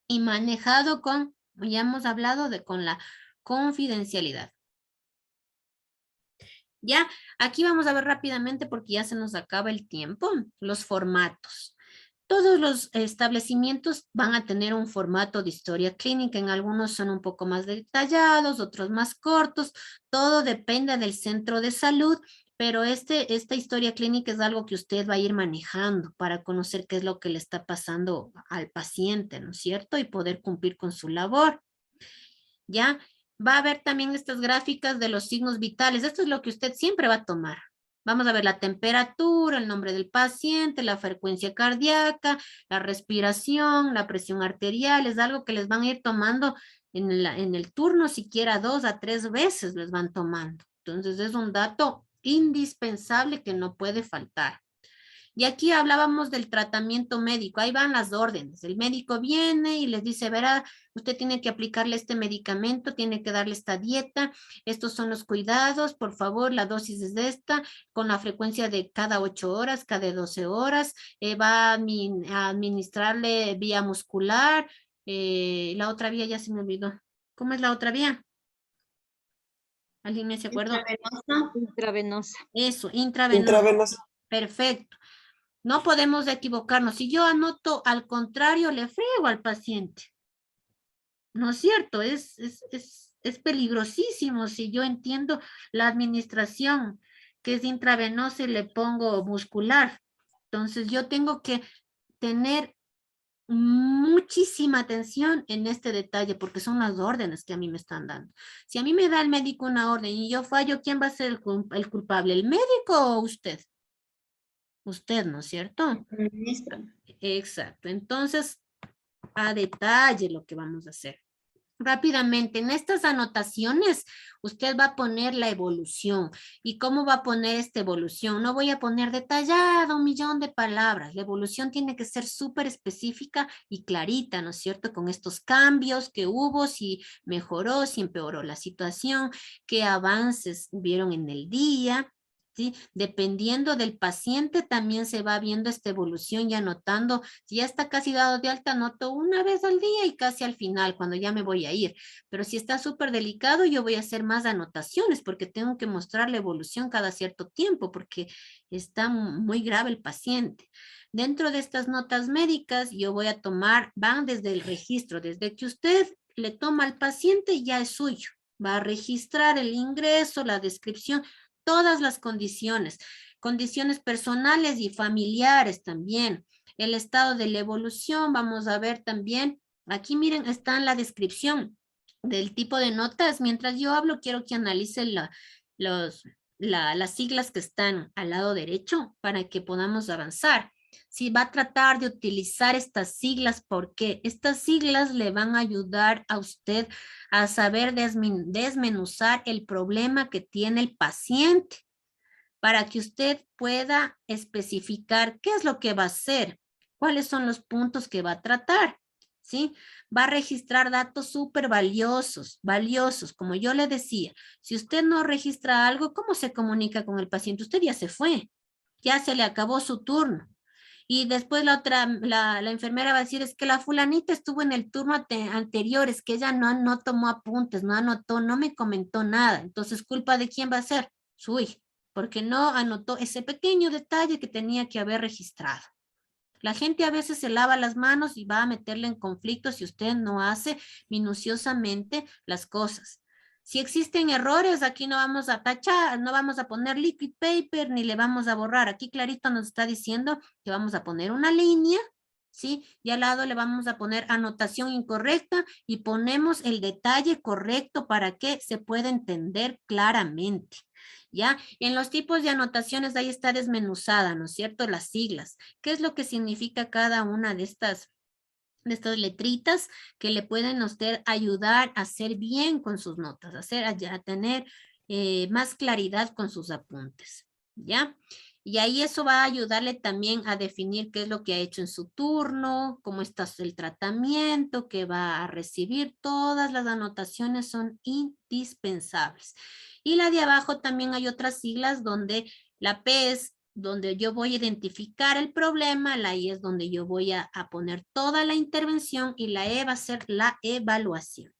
Y manejado con, ya hemos hablado con la confidencialidad. Ya, aquí vamos a ver rápidamente porque ya se nos acaba el tiempo, los formatos. Todos los establecimientos van a tener un formato de historia clínica. En algunos son un poco más detallados, otros más cortos. Todo depende del centro de salud, pero esta historia clínica es algo que usted va a ir manejando para conocer qué es lo que le está pasando al paciente, ¿no es cierto? Y poder cumplir con su labor. ¿Ya? Va a haber también estas gráficas de los signos vitales. Esto es lo que usted siempre va a tomar. Vamos a ver la temperatura, el nombre del paciente, la frecuencia cardíaca, la respiración, la presión arterial. Es algo que les van a ir tomando en el turno, siquiera 2 a 3 veces les van tomando. Entonces es un dato indispensable que no puede faltar. Y aquí hablábamos del tratamiento médico, ahí van las órdenes. El médico viene y les dice, verá, usted tiene que aplicarle este medicamento, tiene que darle esta dieta, estos son los cuidados, por favor, la dosis es de esta, con la frecuencia de cada 8 horas, cada 12 horas, va a administrarle vía muscular, la otra vía ya se me olvidó. ¿Cómo es la otra vía? ¿Alguien me se acuerda?
Intravenosa.
Eso, intravenosa.
Intravenosa.
Perfecto. No podemos equivocarnos. Si yo anoto al contrario, le friego al paciente. ¿No es cierto? Es peligrosísimo si yo entiendo la administración que es intravenosa y le pongo muscular. Entonces yo tengo que tener muchísima atención en este detalle porque son las órdenes que a mí me están dando. Si a mí me da el médico una orden y yo fallo, ¿quién va a ser el culpable? ¿El médico o usted? Usted, ¿no es cierto? Exacto. Entonces, a detalle lo que vamos a hacer. Rápidamente, en estas anotaciones, usted va a poner la evolución. ¿Y cómo va a poner esta evolución? No voy a poner detallada 1.000.000 de palabras. La evolución tiene que ser súper específica y clarita, ¿no es cierto? Con estos cambios que hubo, si mejoró, si empeoró la situación, qué avances hubieron en el día. ¿Sí? Dependiendo del paciente también se va viendo esta evolución y anotando, si ya está casi dado de alta, anoto una vez al día y casi al final, cuando ya me voy a ir. Pero si está súper delicado, yo voy a hacer más anotaciones porque tengo que mostrar la evolución cada cierto tiempo porque está muy grave el paciente. Dentro de estas notas médicas, yo voy a tomar, van desde el registro, desde que usted le toma al paciente, ya es suyo. Va a registrar el ingreso, la descripción, todas las condiciones personales y familiares también. El estado de la evolución, vamos a ver también, aquí miren, está en la descripción del tipo de notas. Mientras yo hablo, quiero que analicen las siglas que están al lado derecho para que podamos avanzar. Si va a tratar de utilizar estas siglas, porque estas siglas le van a ayudar a usted a saber desmenuzar el problema que tiene el paciente, para que usted pueda especificar qué es lo que va a hacer, cuáles son los puntos que va a tratar, ¿sí? Va a registrar datos súper valiosos, como yo le decía. Si usted no registra algo, ¿cómo se comunica con el paciente? Usted ya se fue, ya se le acabó su turno. Y después la enfermera va a decir, es que la fulanita estuvo en el turno anterior, es que ella no tomó apuntes, no anotó, no me comentó nada. Entonces, ¿culpa de quién va a ser? Suya, porque no anotó ese pequeño detalle que tenía que haber registrado. La gente a veces se lava las manos y va a meterle en conflicto si usted no hace minuciosamente las cosas. Si existen errores, aquí no vamos a tachar, no vamos a poner liquid paper ni le vamos a borrar. Aquí clarito nos está diciendo que vamos a poner una línea, ¿sí? Y al lado le vamos a poner anotación incorrecta y ponemos el detalle correcto para que se pueda entender claramente. ¿Ya? En los tipos de anotaciones ahí está desmenuzada, ¿no es cierto? Las siglas. ¿Qué es lo que significa cada una de estas letritas que le pueden a usted ayudar a hacer bien con sus notas, a tener más claridad con sus apuntes, ¿ya? Y ahí eso va a ayudarle también a definir qué es lo que ha hecho en su turno, cómo está el tratamiento que va a recibir. Todas las anotaciones son indispensables. Y la de abajo también hay otras siglas donde la P es donde yo voy a identificar el problema, la I es donde yo voy a poner toda la intervención y la E va a ser la evaluación.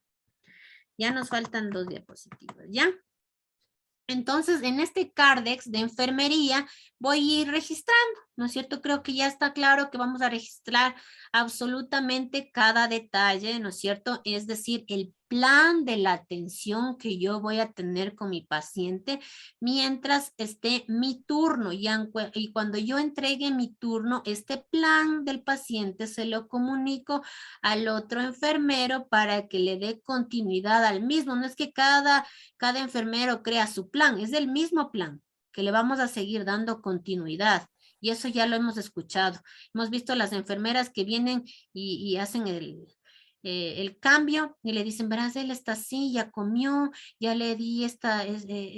Ya nos faltan 2 diapositivas, ¿ya? Entonces, en este Cardex de enfermería voy a ir registrando, ¿no es cierto? Creo que ya está claro que vamos a registrar absolutamente cada detalle, ¿no es cierto? Es decir, el plan de la atención que yo voy a tener con mi paciente mientras esté mi turno. Y cuando yo entregue mi turno, este plan del paciente se lo comunico al otro enfermero para que le dé continuidad al mismo. No es que cada enfermero crea su plan, es el mismo plan que le vamos a seguir dando continuidad. Y eso ya lo hemos escuchado. Hemos visto las enfermeras que vienen y hacen el cambio y le dicen, verás, él está así, ya comió, ya le di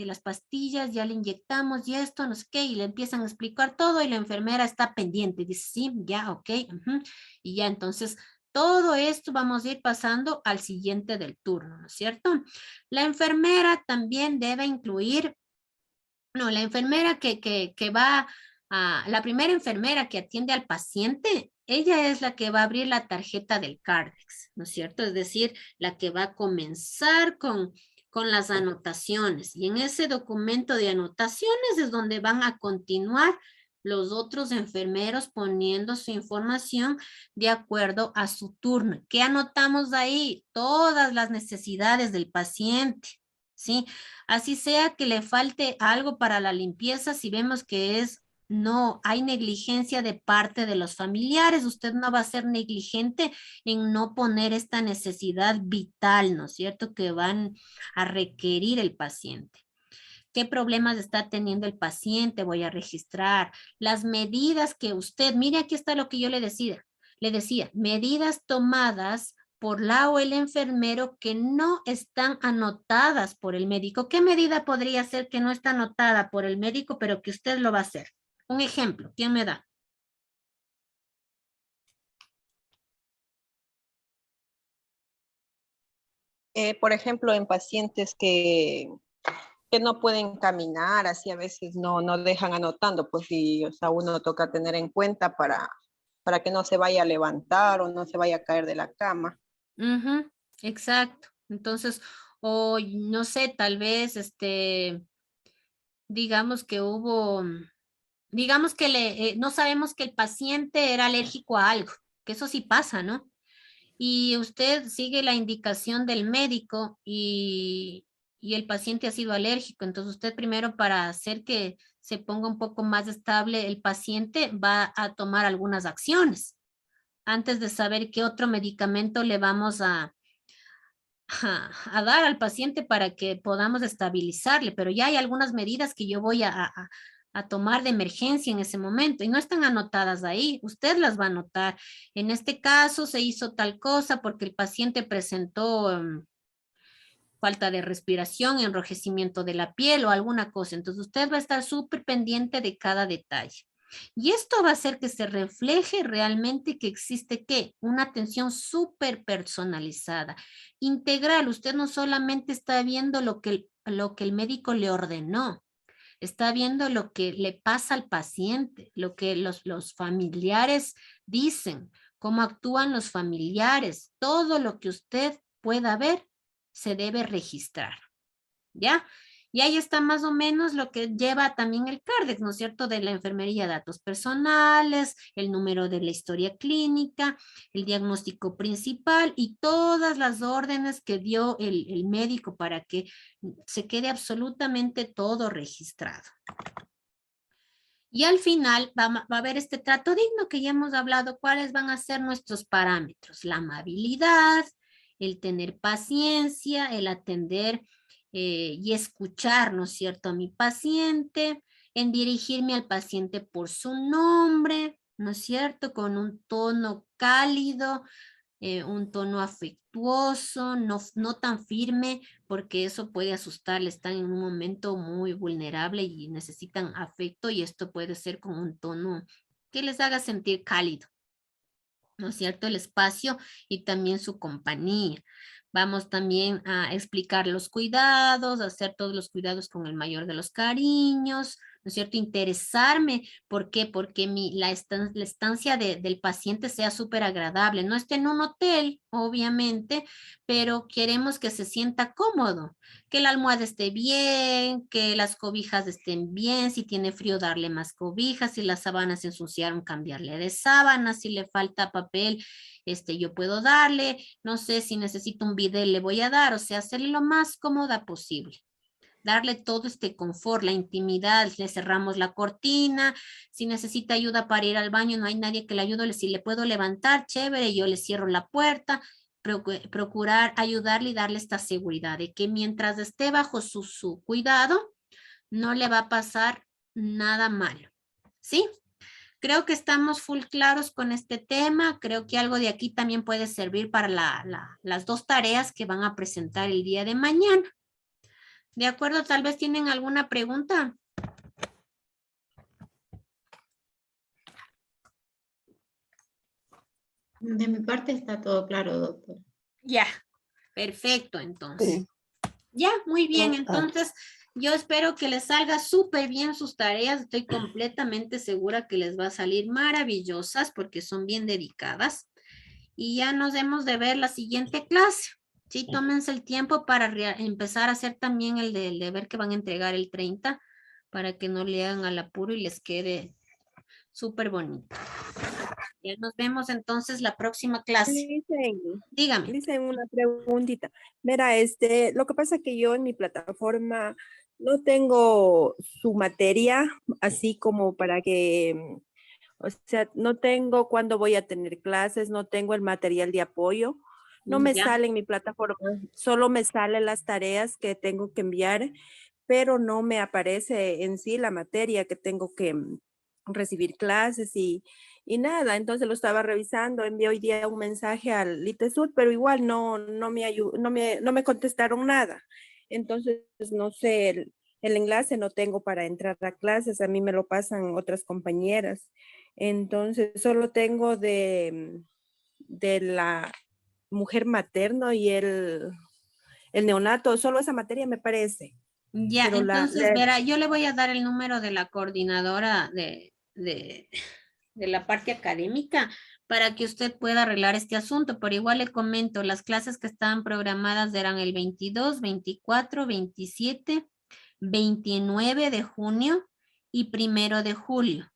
las pastillas, ya le inyectamos y esto, no sé qué, y le empiezan a explicar todo y la enfermera está pendiente. Dice, sí, ya, ok. Y ya entonces todo esto vamos a ir pasando al siguiente del turno, ¿no es cierto? La enfermera también debe incluir, no, la enfermera que va la primera enfermera que atiende al paciente, ella es la que va a abrir la tarjeta del Cardex, ¿no es cierto? Es decir, la que va a comenzar con las anotaciones. Y en ese documento de anotaciones es donde van a continuar los otros enfermeros poniendo su información de acuerdo a su turno. ¿Qué anotamos ahí? Todas las necesidades del paciente, ¿sí? Así sea que le falte algo para la limpieza, si vemos que no hay negligencia de parte de los familiares, usted no va a ser negligente en no poner esta necesidad vital, ¿no es cierto?, que van a requerir el paciente. ¿Qué problemas está teniendo el paciente? Voy a registrar las medidas que usted, mire, aquí está lo que yo le decía, medidas tomadas por la o el enfermero que no están anotadas por el médico. ¿Qué medida podría ser que no está anotada por el médico, pero que usted lo va a hacer? Un ejemplo, ¿quién me da?
Por ejemplo, en pacientes que no pueden caminar, así a veces no dejan anotando, pues sí, o sea, uno toca tener en cuenta para que no se vaya a levantar o no se vaya a caer de la cama.
Exacto. Entonces, o no sé, tal vez, digamos que digamos que no sabemos que el paciente era alérgico a algo, que eso sí pasa, ¿no? Y usted sigue la indicación del médico y el paciente ha sido alérgico. Entonces usted primero, para hacer que se ponga un poco más estable el paciente, va a tomar algunas acciones antes de saber qué otro medicamento le vamos a dar al paciente para que podamos estabilizarle. Pero ya hay algunas medidas que yo voy a a tomar de emergencia en ese momento y no están anotadas ahí, usted las va a anotar. En este caso se hizo tal cosa porque el paciente presentó falta de respiración, enrojecimiento de la piel o alguna cosa. Entonces usted va a estar súper pendiente de cada detalle. Y esto va a hacer que se refleje realmente que existe, ¿qué? Una atención súper personalizada, integral. Usted no solamente está viendo lo que el médico le ordenó, está viendo lo que le pasa al paciente, lo que los familiares dicen, cómo actúan los familiares, todo lo que usted pueda ver se debe registrar, ¿ya? Y ahí está más o menos lo que lleva también el CARDEX, ¿no es cierto? De la enfermería, datos personales, el número de la historia clínica, el diagnóstico principal y todas las órdenes que dio el médico para que se quede absolutamente todo registrado. Y al final va a haber este trato digno que ya hemos hablado, cuáles van a ser nuestros parámetros, la amabilidad, el tener paciencia, el atender y escuchar, ¿no es cierto?, a mi paciente, en dirigirme al paciente por su nombre, ¿no es cierto?, con un tono cálido, un tono afectuoso, no tan firme, porque eso puede asustarle, están en un momento muy vulnerable y necesitan afecto y esto puede ser con un tono que les haga sentir cálido, ¿no es cierto? El espacio y también su compañía. Vamos también a explicar los cuidados, hacer todos los cuidados con el mayor de los cariños, ¿no es cierto? Interesarme, ¿por qué? Porque la estancia del paciente sea súper agradable. No esté en un hotel, obviamente, pero queremos que se sienta cómodo, que la almohada esté bien, que las cobijas estén bien, si tiene frío darle más cobijas, si las sábanas se ensuciaron cambiarle de sábanas, si le falta papel, yo puedo darle, no sé si necesito un bidet le voy a dar, o sea, hacerle lo más cómoda posible. Darle todo este confort, la intimidad, le cerramos la cortina, si necesita ayuda para ir al baño, no hay nadie que le ayude, si le puedo levantar, chévere, yo le cierro la puerta, procurar ayudarle y darle esta seguridad de que mientras esté bajo su cuidado, no le va a pasar nada malo, ¿sí? Creo que estamos full claros con este tema. Creo que algo de aquí también puede servir para las dos tareas que van a presentar el día de mañana. ¿De acuerdo? Tal vez tienen alguna pregunta.
De mi parte está todo claro, doctor.
Ya, perfecto, entonces.
Sí.
Ya, muy bien.
Ah.
Entonces, yo espero que les salga súper bien sus tareas. Estoy completamente segura que les va a salir maravillosas porque son bien dedicadas. Y ya nos hemos de ver la siguiente clase. Sí, tómense el tiempo para empezar a hacer también el deber que van a entregar el 30 para que no le hagan al apuro y les quede súper bonito. Ya nos vemos entonces la próxima clase. Dígame.
Dicen una preguntita. Mira, lo que pasa es que yo en mi plataforma no tengo su materia, así como para que, o sea, no tengo cuándo voy a tener clases, no tengo el material de apoyo. No me
Ya.
sale en mi plataforma, solo me salen las tareas que tengo que enviar, pero no me aparece en sí la materia que tengo que recibir clases y nada. Entonces lo estaba revisando, envié hoy día un mensaje al ITESUD, pero igual no me contestaron nada. Entonces, no sé, el enlace no tengo para entrar a clases, a mí me lo pasan otras compañeras. Entonces, solo tengo de la mujer materno y el neonato, solo esa materia me parece.
Ya,
Pero
entonces, verá, yo le voy a dar el número de la coordinadora de la parte académica para que usted pueda arreglar este asunto, pero igual le comento, las clases que estaban programadas eran el 22, 24, 27, 29 de junio y 1 de julio.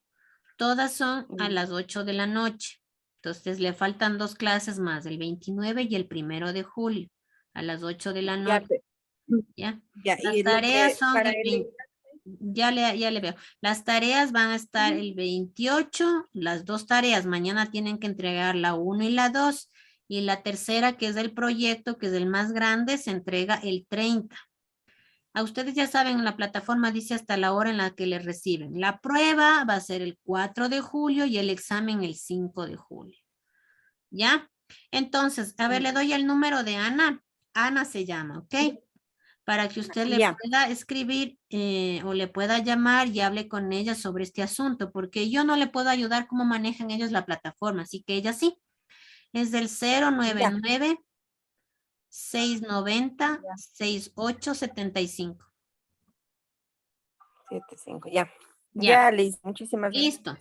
Todas son a las 8 de la noche. Entonces le faltan 2 clases más, el 29 y el 1 de julio, a las 8 de la noche. ¿Ya? Las tareas son el 20. Ya le veo. Las tareas van a estar el 28, las 2 tareas, mañana tienen que entregar la 1 y la 2, y la tercera, que es el proyecto, que es el más grande, se entrega el 30. A ustedes ya saben, en la plataforma dice hasta la hora en la que les reciben. La prueba va a ser el 4 de julio y el examen el 5 de julio. ¿Ya? Entonces, a ver, le doy el número de Ana. Ana se llama, ¿ok? Para que usted le
Ya.
pueda escribir o le pueda llamar y hable con ella sobre este asunto, porque yo no le puedo ayudar cómo manejan ellos la plataforma, así que ella sí. Es del 099 690 6875.
75, ya.
Ya.
Ya, Liz, muchísimas gracias.
Listo.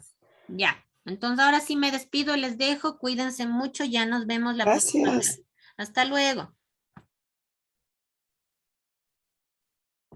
Ya. Entonces ahora sí me despido, les dejo. Cuídense mucho. Ya nos vemos la próxima
Gracias.
clase. Hasta luego.